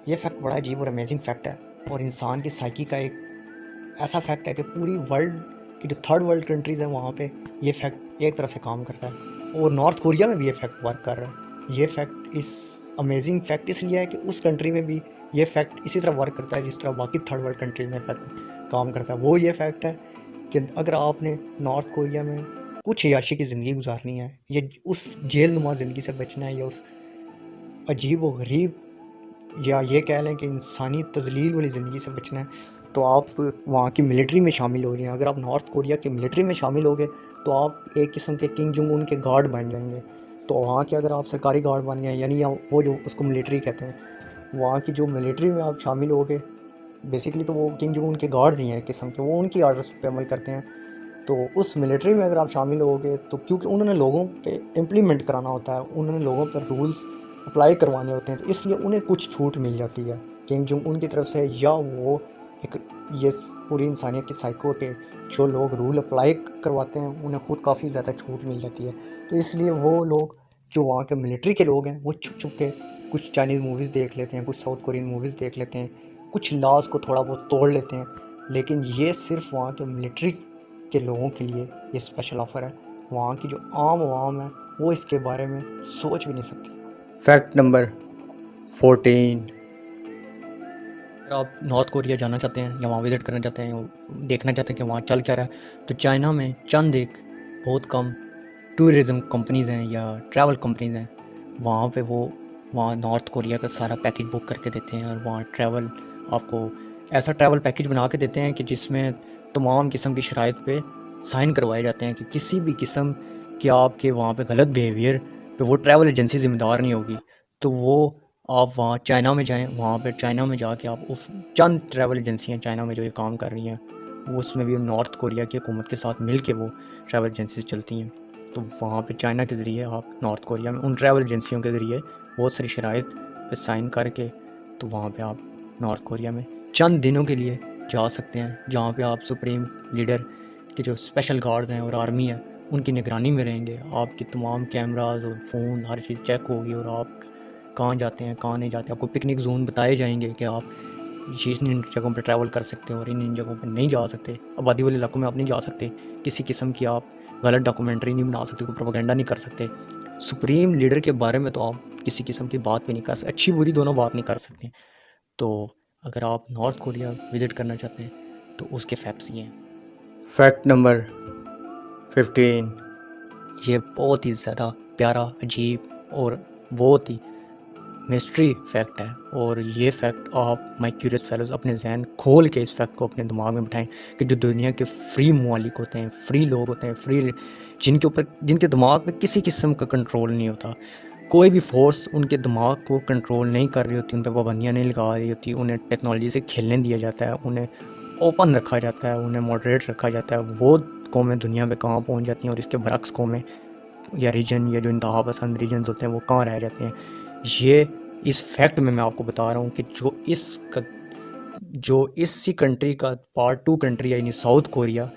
ये फैक्ट बड़ा अजीब और अमेजिंग फैक्ट है और इंसान की साइकी का एक ऐसा फैक्ट है कि पूरी वर्ल्ड की जो थर्ड वर्ल्ड कंट्रीज़ हैं वहाँ पे ये फैक्ट एक तरह से काम करता है और नॉर्थ कोरिया में भी ये फैक्ट वर्क कर रहा है। ये फैक्ट इस अमेजिंग फैक्ट इसलिए है कि उस कंट्री में भी ये फैक्ट इसी तरह वर्क करता है जिस तरह बाकी थर्ड वर्ल्ड कंट्रीज में फैक्ट काम करता है। वो ये फैक्ट है कि अगर आपने नॉर्थ कोरिया में कुछ याशी की ज़िंदगी गुजारनी है, ये उस जेल नुमा ज़िंदगी से बचना है या उस अजीब व गरीब या ये कह लें कि इंसानी तजलील वाली ज़िंदगी से बचना है, तो आप वहाँ की मिलिट्री में शामिल हो रही हैं। अगर आप नॉर्थ कोरिया की मिलिट्री में शामिल हो गए तो आप एक किस्म के किंग जोंग उन के गार्ड बन जाएंगे। तो वहाँ के अगर आप सरकारी गार्ड बन गए, यानी वो जो उसको मिलिट्री कहते हैं, वहाँ की जो मिलिट्री में आप शामिल हो गए, बेसिकली तो वो किंग जोंग उन के गार्ड्स ही हैं एक किस्म के, वो उनकी ऑर्डर्स पे अमल करते हैं। तो उस मिलिट्री में अगर आप शामिल होगे तो क्योंकि उन्होंने लोगों पे इम्प्लीमेंट कराना होता है, उन्होंने लोगों पर रूल्स अप्लाई करवाने होते हैं, तो इसलिए उन्हें कुछ छूट मिल जाती है किंग जोंग उनकी तरफ से, या वो एक ये पूरी इंसानियत की साइको पे जो लोग रूल अप्लाई करवाते हैं उन्हें खुद काफ़ी ज़्यादा छूट मिल जाती है। तो इसलिए वो लोग जो वहाँ के मिलिट्री के लोग हैं वो छुप छुप के कुछ चाइनीज़ मूवीज़ देख लेते हैं, कुछ साउथ कोरियन मूवीज़ देख लेते हैं, कुछ लॉज को थोड़ा बहुत तोड़ लेते हैं। लेकिन ये सिर्फ वहाँ के मिलिट्री के लोगों के लिए ये स्पेशल ऑफ़र है, वहाँ की जो आम आवाम है वो इसके बारे में सोच भी नहीं सकती। फैक्ट नंबर 14, अगर आप नॉर्थ कोरिया जाना चाहते हैं या वहाँ विज़िट करना चाहते हैं, देखना चाहते हैं कि वहाँ चल क्या रहा है, तो चाइना में चंद एक बहुत कम टूरिज़्म कंपनीज़ हैं या ट्रैवल कंपनीज़ हैं, वहाँ पे वो वहाँ नॉर्थ कोरिया का सारा पैकेज बुक करके देते हैं और वहाँ ट्रैवल आपको ऐसा ट्रैवल पैकेज बना के देते हैं कि जिसमें तमाम किस्म की शराइत पे साइन करवाए जाते हैं कि किसी भी किस्म के आपके वहाँ पे गलत बिहेवियर पे वो ट्रैवल एजेंसी ज़िम्मेदार नहीं होगी। तो वो आप वहाँ चाइना में जाएँ, वहाँ पे चाइना में जाके आप उस चंद ट्रैवल एजेंसियाँ चाइना में जो ये काम कर रही हैं, उसमें भी नॉर्थ कोरिया की हुकूमत के साथ मिल के वो ट्रैवल एजेंसीज चलती हैं। तो वहाँ पे चाइना के ज़रिए आप नॉर्थ कोरिया में उन ट्रैवल एजेंसियों के ज़रिए बहुत सारी शराइत पे साइन करके तो वहाँ पे आप नॉर्थ कोरिया में चंद दिनों के लिए जा सकते हैं, जहाँ पे आप सुप्रीम लीडर के जो स्पेशल गार्ड्स हैं और आर्मी है उनकी निगरानी में रहेंगे। आपकी तमाम कैमराज और फ़ोन हर चीज़ चेक होगी और आप कहाँ जाते हैं कहाँ नहीं जाते, आपको पिकनिक जोन बताए जाएंगे कि आप इन जगहों पर ट्रैवल कर सकते हैं और इन जगहों पर नहीं जा सकते, आबादी वाले इलाकों में आप नहीं जा सकते, किसी किस्म की आप गलत डॉक्यूमेंट्री नहीं बना सकते, कोई प्रोपेगेंडा नहीं कर सकते। सुप्रीम लीडर के बारे में तो आप किसी किस्म की बात भी नहीं कर सकते, अच्छी बुरी दोनों बात नहीं कर सकते। तो अगर आप नॉर्थ कोरिया विज़िट करना चाहते हैं तो उसके फैक्ट्स ये हैं। फैक्ट नंबर 15, ये बहुत ही ज़्यादा प्यारा, अजीब और बहुत ही मिस्ट्री फैक्ट है और ये फैक्ट आप माय क्यूरियस फेलोज़ अपने जहन खोल के इस फैक्ट को अपने दिमाग में बिठाएं कि जो दुनिया के फ्री ममालिक होते हैं, फ्री लोग होते हैं, फ्री जिनके दिमाग में किसी किस्म का कंट्रोल नहीं होता, कोई भी फोर्स उनके दिमाग को कंट्रोल नहीं कर रही होती, उन पर पाबंदियाँ नहीं लगा रही होती, उन्हें टेक्नोलॉजी से खेलने दिया जाता है, उन्हें ओपन रखा जाता है, उन्हें मॉडरेट रखा जाता है, वो कौमें दुनिया में कहाँ पहुँच जाती हैं और इसके बरक्स कौमें या रीजन या जो इंतहा पसंद रीजन होते हैं वो कहाँ रह जाते हैं। ये इस फैक्ट में मैं आपको बता रहा हूँ कि जो इसी कंट्री का पार्ट 2 कंट्री है यानी साउथ कोरिया,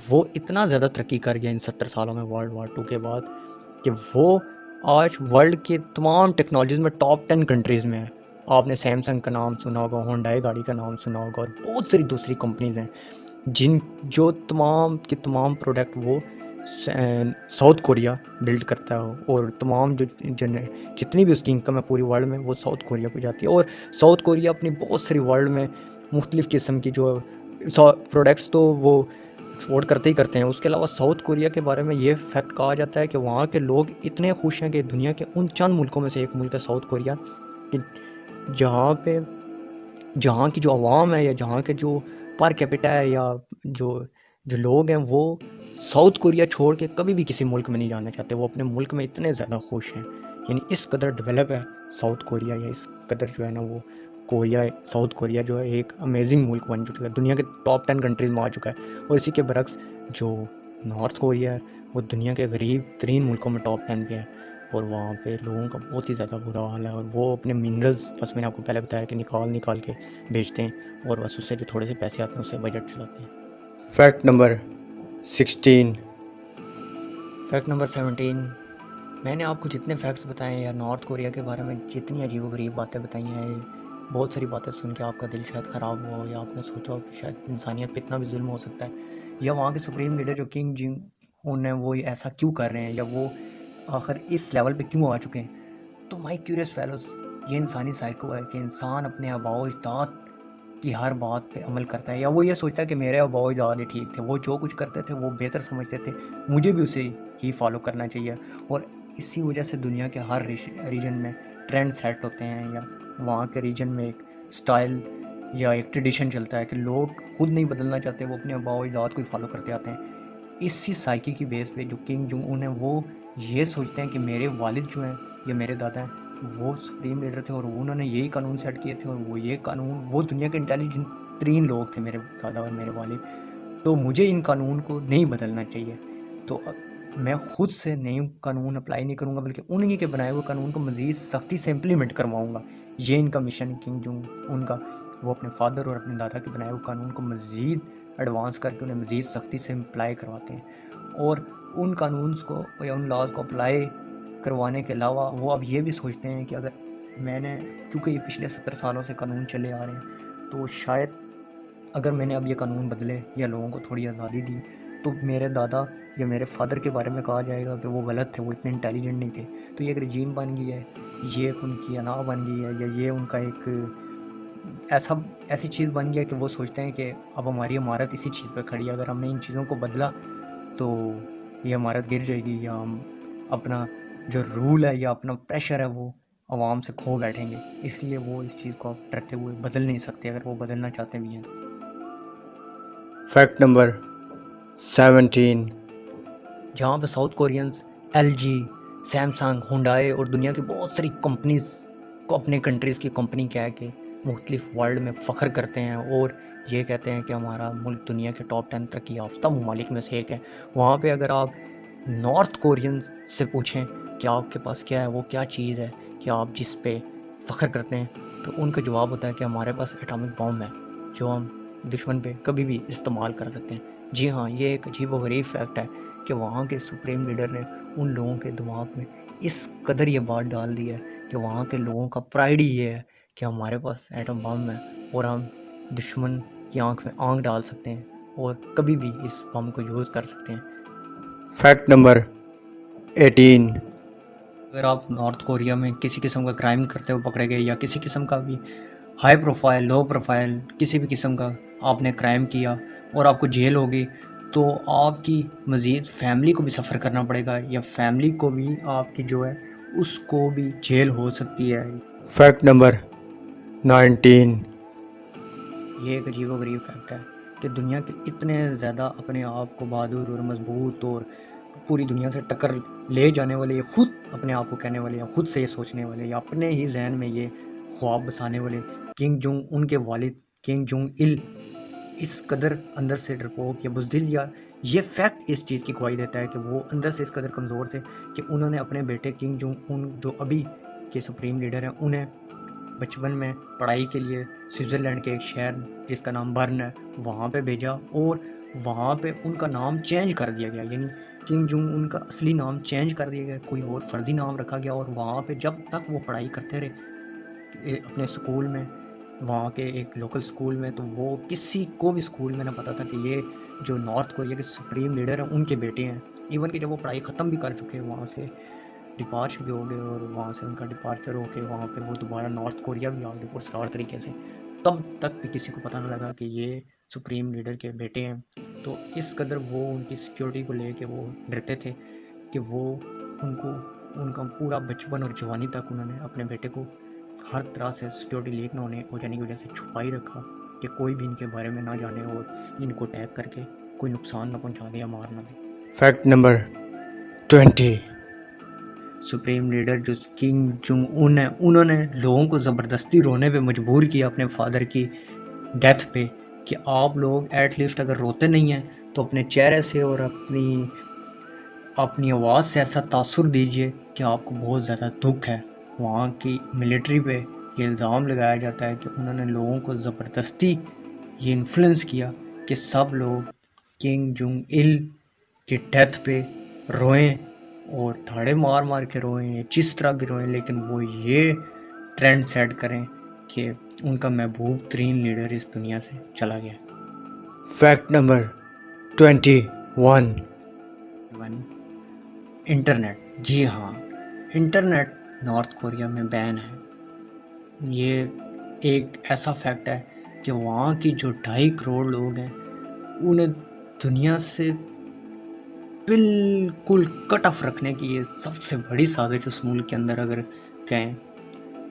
वो इतना ज़्यादा तरक्की कर गया इन 70 सालों में वर्ल्ड वार 2 के बाद कि वो आज वर्ल्ड के तमाम टेक्नोलॉजीज़ में टॉप 10 कंट्रीज़ में है। आपने सैमसंग का नाम सुना होगा, होंडाई गाड़ी का नाम सुना होगा, और बहुत सारी दूसरी कंपनीज हैं जिन जो तमाम के तमाम प्रोडक्ट वो साउथ कोरिया बिल्ड करता है। और तमाम जितनी भी उसकी इनकम है पूरी वर्ल्ड में वो साउथ कोरिया पे जाती है। और साउथ कोरिया अपनी बहुत सारी वर्ल्ड में मुख्तलिफ़ किस्म की जो प्रोडक्ट्स तो वो एक्सपोर्ट करते ही करते हैं। उसके अलावा साउथ कोरिया के बारे में ये फैक्ट कहा जाता है कि वहाँ के लोग इतने खुश हैं कि दुनिया के उन चंद मुल्कों में से एक मुल्क है साउथ कोरिया, कि जहाँ पे जहाँ की जो आवाम है या जहाँ के जो पर कैपिटा है या जो जो लोग हैं वो साउथ कोरिया छोड़ के कभी भी किसी मुल्क में नहीं जाना चाहते। वो अपने मुल्क में इतने ज़्यादा खुश हैं, यानी इस कदर डेवलप है साउथ कोरिया, या इस कदर जो है ना वो साउथ कोरिया जो है एक अमेजिंग मुल्क बन चुका है, दुनिया के टॉप 10 कंट्रीज़ में आ चुका है। और इसी के बरक्स जो नॉर्थ कोरिया है वो दुनिया के गरीब तरीन मुल्कों में टॉप 10 पे है, और वहाँ पे लोगों का बहुत ही ज़्यादा बुरा हाल है। और वो अपने मिनरल्स, बस मैंने आपको पहले बताया कि निकाल के बेचते हैं, और बस उससे जो थोड़े से पैसे आते हैं उससे बजट चलाते हैं। Fact number 16। Fact number 17। मैंने आपको जितने फैक्ट्स बताए हैं या नॉर्थ कोरिया के बारे में जितनी अजीबोगरीब बातें बताई हैं, बहुत सारी बातें सुन के आपका दिल शायद ख़राब हुआ हो, या आपने सोचा हो कि शायद इंसानियत पे इतना भी जुल्म हो सकता है, या वहाँ के सुप्रीम लीडर जो किंग जिंग उन है वो ऐसा क्यों कर रहे हैं, या वो आखिर इस लेवल पे क्यों आ चुके हैं। तो माई क्यूरियस फेलोज, ये इंसानी साइको है कि इंसान अपने आबाओ अजदाद की हर बात पे अमल करता है, या वो ये सोचता है कि मेरे आबाओ अजदाद ही ठीक थे, वो जो कुछ करते थे वो बेहतर समझते थे, मुझे भी उसे ही फॉलो करना चाहिए। और इसी वजह से दुनिया के हर रीजन में ट्रेंड सेट होते हैं, या वहाँ के रीजन में एक स्टाइल या एक ट्रेडिशन चलता है कि लोग खुद नहीं बदलना चाहते, वो अपने आबाओ अजदाद को ही फॉलो करते आते हैं। इसी साइकी की बेस पे जो किंग जोंग उन है वो ये सोचते हैं कि मेरे वालिद जो हैं या मेरे दादा हैं वो सुप्रीम लीडर थे, और उन्होंने यही कानून सेट किए थे, और वो ये कानून, वो दुनिया के इंटेलिजेंट तीन लोग थे मेरे दादा और मेरे वालिद, तो मुझे इन कानून को नहीं बदलना चाहिए। तो मैं खुद से नए कानून अप्लाई नहीं करूँगा, बल्कि उन्हीं के बनाए हुए कानून को मज़ीद सख्ती से इम्प्लीमेंट करवाऊँगा। ये इनका मिशन किंग जोंग उनका, वो अपने फादर और अपने दादा के बनाए हुए कानून को मज़ीद एडवांस करके उन्हें मज़ीद सख्ती से अप्लाई करवाते हैं। और उन कानून को या उन लॉज को अप्लाई करवाने के अलावा वो अब ये भी सोचते हैं कि अगर मैंने, क्योंकि ये पिछले 70 सालों से कानून चले आ रहे हैं, तो शायद अगर मैंने अब ये कानून बदले या लोगों को थोड़ी आज़ादी दी तो मेरे दादा या मेरे फादर के बारे में कहा जाएगा कि वो गलत थे, वो इतने इंटेलिजेंट नहीं थे। तो ये एक रजीम बन गई है, ये एक उनकी अना बन गई है, या ये उनका एक ऐसी चीज़ बन गया कि वो सोचते हैं कि अब हमारी इमारत इसी चीज़ पर खड़ी है, अगर हमने इन चीज़ों को बदला तो ये इमारत गिर जाएगी, या हम अपना जो रूल है या अपना प्रेशर है वो आवाम से खो बैठेंगे। इसलिए वो इस चीज़ को डरते हुए बदल नहीं सकते, अगर वो बदलना चाहते भी हैं। Fact number 17। जहाँ पे south Koreans LG, Samsung, Hyundai और दुनिया की बहुत सारी कंपनीज को अपने कंट्रीज़ की कंपनी कह के मुख्तलिफ वर्ल्ड में फ़ख्र करते हैं, और ये कहते हैं कि हमारा मुल्क दुनिया के टॉप 10 तरक्की याफ्ता ममालिक में से एक है। वहाँ पे अगर आप नॉर्थ कोरियंस से पूछें कि आपके पास क्या है, वो क्या चीज़ है कि आप जिस पे फ़ख्र करते हैं, तो उनका जवाब होता है कि हमारे पास एटॉमिक बॉम्ब है जो हम दुश्मन पे कभी भी इस्तेमाल कर सकते हैं। जी हाँ, ये एक अजीब व गरीब फैक्ट है कि वहाँ के सुप्रीम लीडर ने उन लोगों के दिमाग में इस कदर ये बात डाल दी है कि वहाँ के लोगों का प्राइड ही ये है कि हमारे पास एटम बम है, और हम दुश्मन की आंख में आंख डाल सकते हैं और कभी भी इस बम को यूज़ कर सकते हैं। Fact number 18। अगर आप नॉर्थ कोरिया में किसी किस्म का क्राइम करते हुए पकड़े गए, या किसी किस्म का भी हाई प्रोफाइल, लो प्रोफाइल, किसी भी किस्म का आपने क्राइम किया और आपको जेल होगी, तो आपकी मज़ीद फैमिली को भी सफ़र करना पड़ेगा, या फैमिली को भी आपकी जो है उसको भी जेल हो सकती है। Fact number 19। ये एक अजीब व गरीब फैक्ट है कि दुनिया के इतने ज़्यादा अपने आप को बहादुर और मजबूत और पूरी दुनिया से टक्कर ले जाने वाले, या खुद अपने आप को कहने वाले, या खुद से ये सोचने वाले, या अपने ही जहन में ये ख्वाब बसाने वाले किंग जोंग उनके वालिद किंग जोंग इल इस कदर अंदर से डरपोक या बुज़दिल, या ये फैक्ट इस चीज़ की गवाही देता है कि वो अंदर से इस कदर कमज़ोर थे कि उन्होंने अपने बेटे किंग जोंग उन, जो अभी के सुप्रीम लीडर हैं, उन्हें बचपन में पढ़ाई के लिए स्विट्ज़रलैंड के एक शहर जिसका नाम बर्न है वहाँ पे भेजा, और वहाँ पे उनका नाम चेंज कर दिया गया, यानी किंग जोंग उनका असली नाम चेंज कर दिया गया, कोई और फर्जी नाम रखा गया, और वहाँ पे जब तक वो पढ़ाई करते रहे अपने स्कूल में, वहाँ के एक लोकल स्कूल में, तो वो किसी को भी स्कूल में ना पता था कि ये जो नॉर्थ कोरिया के सुप्रीम लीडर हैं उनके बेटे हैं। इवन कि जब वो पढ़ाई ख़त्म भी कर चुके हैं, वहाँ से डिपार्च भी हो गए और वहाँ से उनका डिपार्चर हो के वहाँ पर वो दोबारा नॉर्थ कोरिया भी आ गए पुरस्कार तरीके से, तब तक भी किसी को पता ना लगा कि ये सुप्रीम लीडर के बेटे हैं। तो इस कदर वो उनकी सिक्योरिटी को लेके वो डरते थे कि वो उनको उनका पूरा बचपन और जवानी तक उन्होंने अपने बेटे को हर तरह से सिक्योरिटी लीक ना हो जाने की वजह से छुपा ही रखा कि कोई भी इनके बारे में ना जाने और इनको अटैक करके कोई नुकसान ना पहुंचा दे या मार ना दे। Fact number 20। सुप्रीम लीडर जो किंग जुंग उन है, उन्होंने लोगों को ज़बरदस्ती रोने पे मजबूर किया अपने फादर की डेथ पे कि आप लोग एटलीस्ट अगर रोते नहीं हैं तो अपने चेहरे से और अपनी आवाज़ से ऐसा तासुर दीजिए कि आपको बहुत ज़्यादा दुख है। वहाँ की मिलिट्री पे ये इल्ज़ाम लगाया जाता है कि उन्होंने लोगों को ज़बरदस्ती ये इन्फ्लुएंस किया कि सब लोग किंग जुंग इल की डेथ पे रोएं और ताड़े मार मार के रोएं, जिस तरह भी रोएं, लेकिन वो ये ट्रेंड सेट करें कि उनका महबूब तरीन लीडर इस दुनिया से चला गया। Fact number 21। इंटरनेट। जी हाँ, इंटरनेट नॉर्थ कोरिया में बैन है। ये एक ऐसा फैक्ट है कि वहाँ की जो 2.5 करोड़ लोग हैं उन्हें दुनिया से बिल्कुल कट ऑफ रखने की ये सबसे बड़ी साजिश उस मुल्क के अंदर अगर कहें,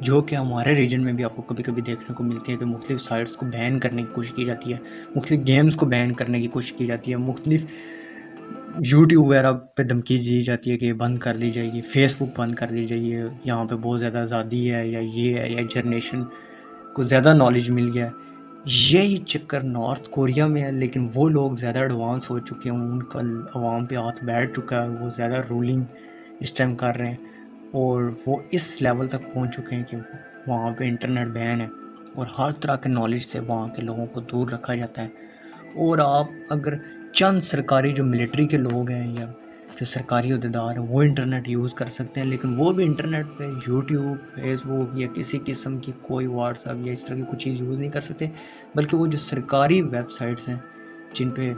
जो कि हमारे रीजन में भी आपको कभी कभी देखने को मिलती है कि मुख्तलिफ साइट्स को बैन करने की कोशिश की जाती है, मुख्तलिफ गेम्स को बैन करने की कोशिश की जाती है, मुख्तलिफ यूट्यूब वगैरह पे धमकी दी जाती है कि बंद कर दी जाएगी, फेसबुक बंद कर दी जाएगी, यहाँ पे बहुत ज़्यादा आज़ादी है या ये है या जनरेशन को ज़्यादा नॉलेज मिल गया है। यही चक्कर नॉर्थ कोरिया में है, लेकिन वो लोग ज़्यादा एडवांस हो चुके हैं, उनका अवाम पे हाथ बैठ चुका है, वो ज़्यादा रूलिंग इस टाइम कर रहे हैं और वो इस लेवल तक पहुँच चुके हैं कि वहाँ पे इंटरनेट बैन है और हर तरह के नॉलेज से वहाँ के लोगों को दूर रखा जाता है। और आप अगर चंद सरकारी जो मिलिट्री के लोग हैं या जो सरकारी अहदेदार हैं वो इंटरनेट यूज़ कर सकते हैं, लेकिन वो भी इंटरनेट पे यूट्यूब, फेसबुक या किसी किस्म की कोई व्हाट्सएप या इस तरह की कुछ चीज़ यूज़ नहीं कर सकते, बल्कि वो जो सरकारी वेबसाइट्स हैं जिन पे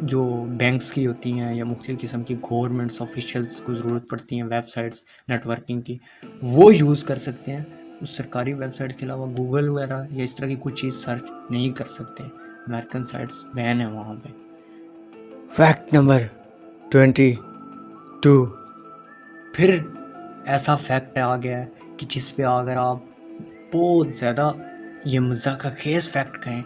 जो बैंक्स की होती हैं या मुख्तलिफ़ किस्म की गवर्नमेंट्स ऑफिशियल्स को ज़रूरत पड़ती हैं वेबसाइट्स नेटवर्किंग की, वो यूज़ कर सकते हैं। उस सरकारी वेबसाइट्स के अलावा गूगल वगैरह या इस तरह की कुछ चीज़ सर्च नहीं कर सकते। अमेरिकन साइट्स बैन है वहाँ पे। Fact number 22। फिर ऐसा फैक्ट आ गया है कि जिस पे अगर आप बहुत ज़्यादा ये मज़ाक का खेस फैक्ट कहें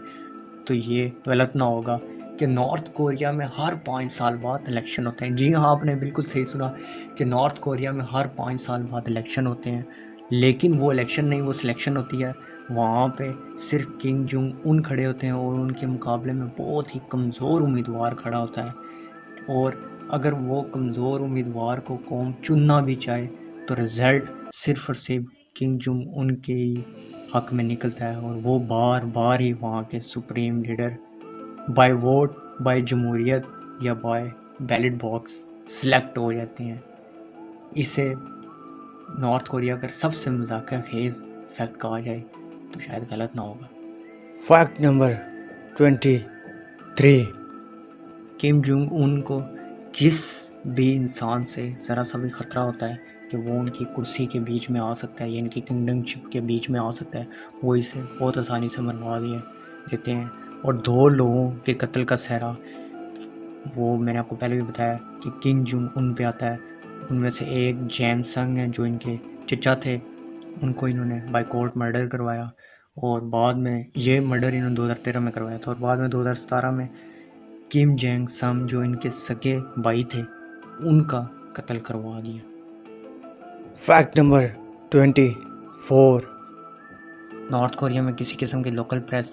तो ये गलत ना होगा कि नॉर्थ कोरिया में हर 5 साल बाद इलेक्शन होते हैं। जी हाँ, आपने बिल्कुल सही सुना कि नॉर्थ कोरिया में हर 5 साल बाद इलेक्शन होते हैं, लेकिन वो इलेक्शन नहीं, वो सिलेक्शन होती है। वहाँ पे सिर्फ किंग जुंग उन खड़े होते हैं और उनके मुकाबले में बहुत ही कमज़ोर उम्मीदवार खड़ा होता है, और अगर वो कमज़ोर उम्मीदवार को कौम चुनना भी चाहे तो रिज़ल्ट सिर्फ और सिर्फ किंग जुंग उनके ही हक में निकलता है और वो बार बार ही वहाँ के supreme leader by vote, by जमहूरियत या बाय बैलेट बॉक्स सिलेक्ट हो जाते हैं। इसे नॉर्थ कोरिया का सबसे मजाक खेज फैक्ट कहा जाए तो शायद गलत ना होगा। Fact number 23। Kim Jong Un को जिस भी इंसान से ज़रा सा भी ख़तरा होता है कि वो उनकी कुर्सी के बीच में आ सकता है या इनकी किंगडमशिप के बीच में आ सकता है, वो इसे बहुत आसानी से मरवा देते हैं। और 2 लोगों के कत्ल का सहरा, वो मैंने आपको पहले भी बताया कि किंग जोंग उन पे आता है। उनमें से एक जैमसंग है जो इनके चचा थे, उनको इन्होंने बाय कोर्ट मर्डर करवाया और बाद में ये मर्डर इन्होंने 2013 में करवाया था और बाद में 2017 में किम जेंग सम जो इनके सगे भाई थे उनका कत्ल करवा दिया। Fact number 24। नॉर्थ कोरिया में किसी किस्म की लोकल प्रेस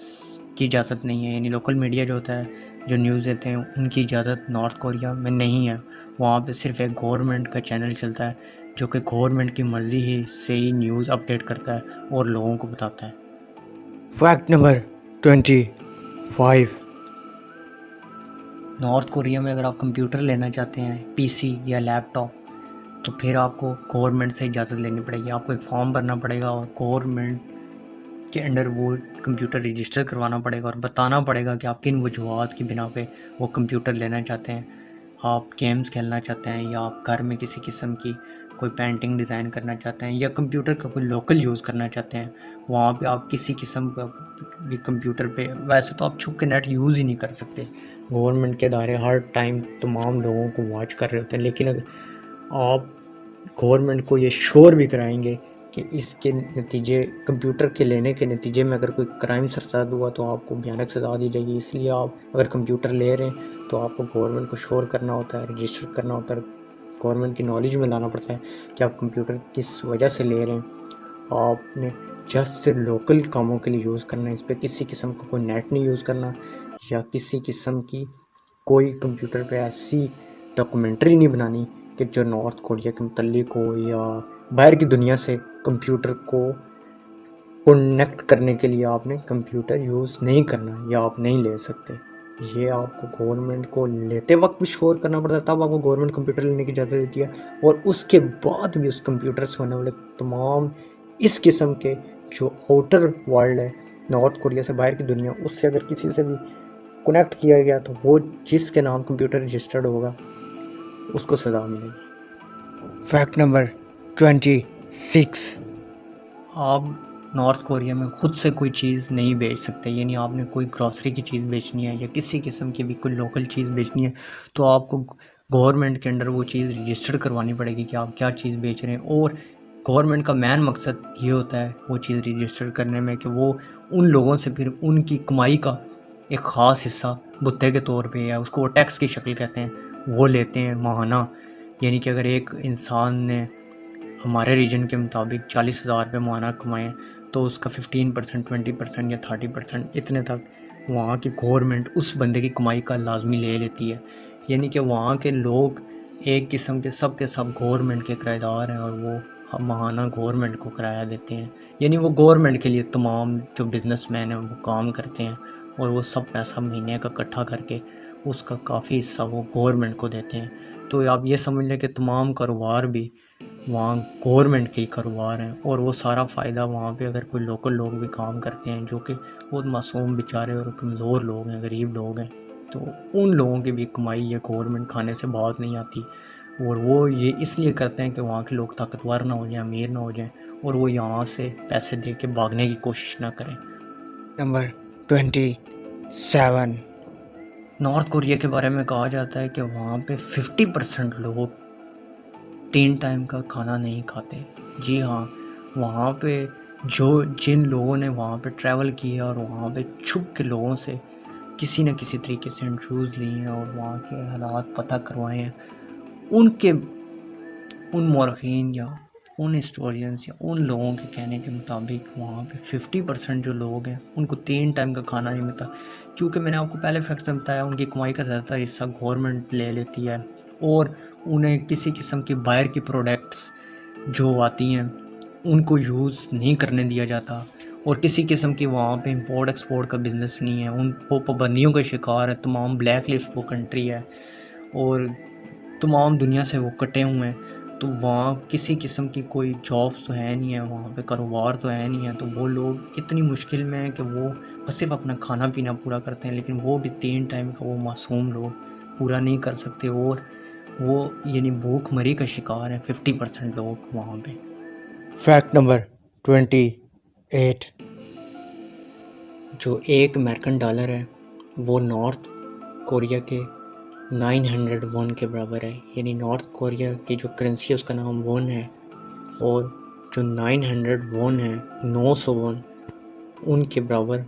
की इजाज़त नहीं है, यानी लोकल मीडिया जो होता है जो न्यूज़ देते हैं उनकी इजाज़त नॉर्थ कोरिया में नहीं है। वहाँ पे सिर्फ एक गवर्नमेंट का चैनल चलता है जो कि गवर्नमेंट की मर्ज़ी ही से ही न्यूज़ अपडेट करता है और लोगों को बताता है। Fact number 25। नॉर्थ कोरिया में अगर आप कंप्यूटर लेना चाहते हैं, पीसी या लैपटॉप, तो फिर आपको गवर्नमेंट से इजाज़त लेनी पड़ेगी। आपको एक फॉर्म भरना पड़ेगा और गवर्नमेंट के अंडर वो कंप्यूटर रजिस्टर करवाना पड़ेगा और बताना पड़ेगा कि आप किन वजूहात की बिना पे वो कंप्यूटर लेना चाहते हैं। आप गेम्स खेलना चाहते हैं या आप घर में किसी किस्म की कोई पेंटिंग डिज़ाइन करना चाहते हैं या कंप्यूटर का कोई लोकल यूज़ करना चाहते हैं, वहाँ पे आप किसी किस्म का भी कंप्यूटर पे वैसे तो आप छुप के नेट यूज़ ही नहीं कर सकते। गवर्नमेंट के इदारे हर टाइम तमाम लोगों को वॉच कर रहे होते हैं, लेकिन अगर आप गवर्नमेंट को ये श्योर भी कराएंगे कि इसके नतीजे कंप्यूटर के लेने के नतीजे में अगर कोई क्राइम सरसाद हुआ तो आपको भयानक सज़ा दी जाएगी। इसलिए आप अगर कंप्यूटर ले रहे हैं तो आपको गवर्नमेंट को श्योर करना होता है, रजिस्टर करना होता है, गवर्नमेंट की नॉलेज में लाना पड़ता है कि आप कंप्यूटर किस वजह से ले रहे हैं। आपने जस्ट सिर्फ लोकल कामों के लिए यूज़ करना है, इस पर किसी किस्म का कोई नेट नहीं यूज़ करना या किसी किस्म की कोई कंप्यूटर पे ऐसी डॉक्यूमेंट्री नहीं बनानी कि जो नॉर्थ कोरिया के मुतल्लिक हो या बाहर की दुनिया से कंप्यूटर को कनेक्ट करने के लिए आपने कंप्यूटर यूज़ नहीं करना या आप नहीं ले सकते। ये आपको गवर्नमेंट को लेते वक्त भी श्योर करना पड़ता है, तब आपको गवर्नमेंट कंप्यूटर लेने की इजाज़त देती है। और उसके बाद भी उस कंप्यूटर से होने वाले तमाम इस किस्म के जो आउटर वर्ल्ड है, नॉर्थ कोरिया से बाहर की दुनिया, उससे अगर किसी से भी कनेक्ट किया गया तो वो जिसके नाम कंप्यूटर रजिस्टर्ड होगा उसको सज़ा मिलेगी। फैक्ट नंबर 26, आप नॉर्थ कोरिया में खुद से कोई चीज़ नहीं बेच सकते। यानी आपने कोई ग्रॉसरी की चीज़ बेचनी है या किसी किस्म की भी कोई लोकल चीज़ बेचनी है तो आपको गवर्नमेंट के अंडर वो चीज़ रजिस्टर करवानी पड़ेगी कि आप क्या चीज़ बेच रहे हैं। और गवर्नमेंट का मेन मकसद ये होता है वो चीज़ रजिस्टर करने में कि वो उन लोगों से फिर उनकी कमाई का एक ख़ास हिस्सा भुत्ते के तौर पे या उसको वो टैक्स की शक्ल कहते हैं वो लेते हैं माहाना। यानी कि अगर एक इंसान ने हमारे रीजन के मुताबिक 40,000 रुपये माहाना कमाए तो उसका 15%, 20% या 30% इतने तक वहाँ की गवर्नमेंट उस बंदे की कमाई का लाजमी ले लेती है। यानी कि वहाँ के लोग एक किस्म के सब गवर्नमेंट के किराएदार हैं और वो माहाना गवर्नमेंट को किराया देते हैं। यानी वो गवर्नमेंट के लिए तमाम जो बिजनेसमैन हैं वो काम करते हैं और वो सब पैसा महीने का इकट्ठा करके उसका काफ़ी हिस्सा वो गवर्नमेंट को देते हैं। तो आप ये समझ लें कि तमाम कारोबार भी वहाँ गवर्नमेंट के ही कारोबार हैं और वो सारा फ़ायदा वहाँ पे अगर कोई लोकल लोग भी काम करते हैं जो कि बहुत मासूम बेचारे और कमज़ोर लोग हैं, गरीब लोग हैं, तो उन लोगों की भी कमाई ये गवर्नमेंट खाने से बात नहीं आती। और वो ये इसलिए करते हैं कि वहाँ के लोग ताकतवर ना हो जाएं, अमीर ना हो जाएं और वो यहाँ से पैसे दे के भागने की कोशिश ना करें। नंबर 27, नॉर्थ कोरिया के बारे में कहा जाता है कि वहाँ पे 50% लोग 3 टाइम का खाना नहीं खाते। जी हाँ, वहाँ पे जिन लोगों ने वहाँ पे ट्रैवल किया और वहाँ पे छुप के लोगों से किसी न किसी तरीके से इंटरव्यूज़ लिए हैं और वहाँ के हालात पता करवाए हैं, उन मौरख़ीन या उन हिस्टोरियंस या उन लोगों के कहने के मुताबिक वहाँ पे 50% जो लोग हैं उनको 3 टाइम का खाना नहीं मिलता। क्योंकि मैंने आपको पहले फैक्ट में बताया उनकी कमाई का ज़्यादातर हिस्सा गवर्नमेंट ले लेती है और उन्हें किसी किस्म की बाहर की प्रोडक्ट्स जो आती हैं उनको यूज़ नहीं करने दिया जाता और किसी किस्म की वहाँ पे इंपोर्ट एक्सपोर्ट का बिज़नेस नहीं है। वो पाबंदियों का शिकार है, तमाम ब्लैक लिस्ट वो कंट्री है और तमाम दुनिया से वो कटे हुए हैं। तो वहाँ किसी किस्म की कोई जॉब्स तो है नहीं है, वहाँ पे कारोबार तो है नहीं है, तो वो लोग इतनी मुश्किल में हैं कि वो बस सिर्फ अपना खाना पीना पूरा करते हैं, लेकिन वो भी 3 टाइम का वो मासूम लोग पूरा नहीं कर सकते और वो यानी भूखमरी का शिकार है 50% लोग वहाँ पे। फैक्ट नंबर 28, जो एक अमेरिकन डॉलर है वो नॉर्थ कोरिया के 900 वॉन के बराबर है। यानी नॉर्थ कोरिया की जो करेंसी है उसका नाम वॉन है और जो 900 वॉन है, 900 वॉन, उनके बराबर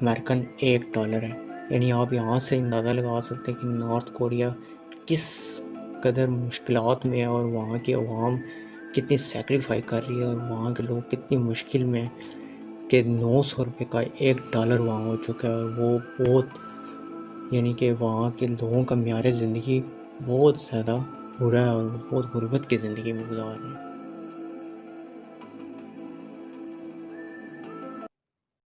अमेरिकन $1 है। यानी आप यहाँ से अंदाज़ा लगा सकते हैं कि नॉर्थ कोरिया किस कदर मुश्किलात में है और वहाँ की आवाम कितनी सेक्रीफाई कर रही है और वहाँ के लोग कितनी मुश्किल में कि 900 रुपये का $1 वहाँ हो चुका है। वो बहुत यानी कि वहाँ के लोगों का म्यार ज़िंदगी बहुत ज़्यादा बुरा है और बहुत गुर्बत की ज़िंदगी में गुजार रहे हैं।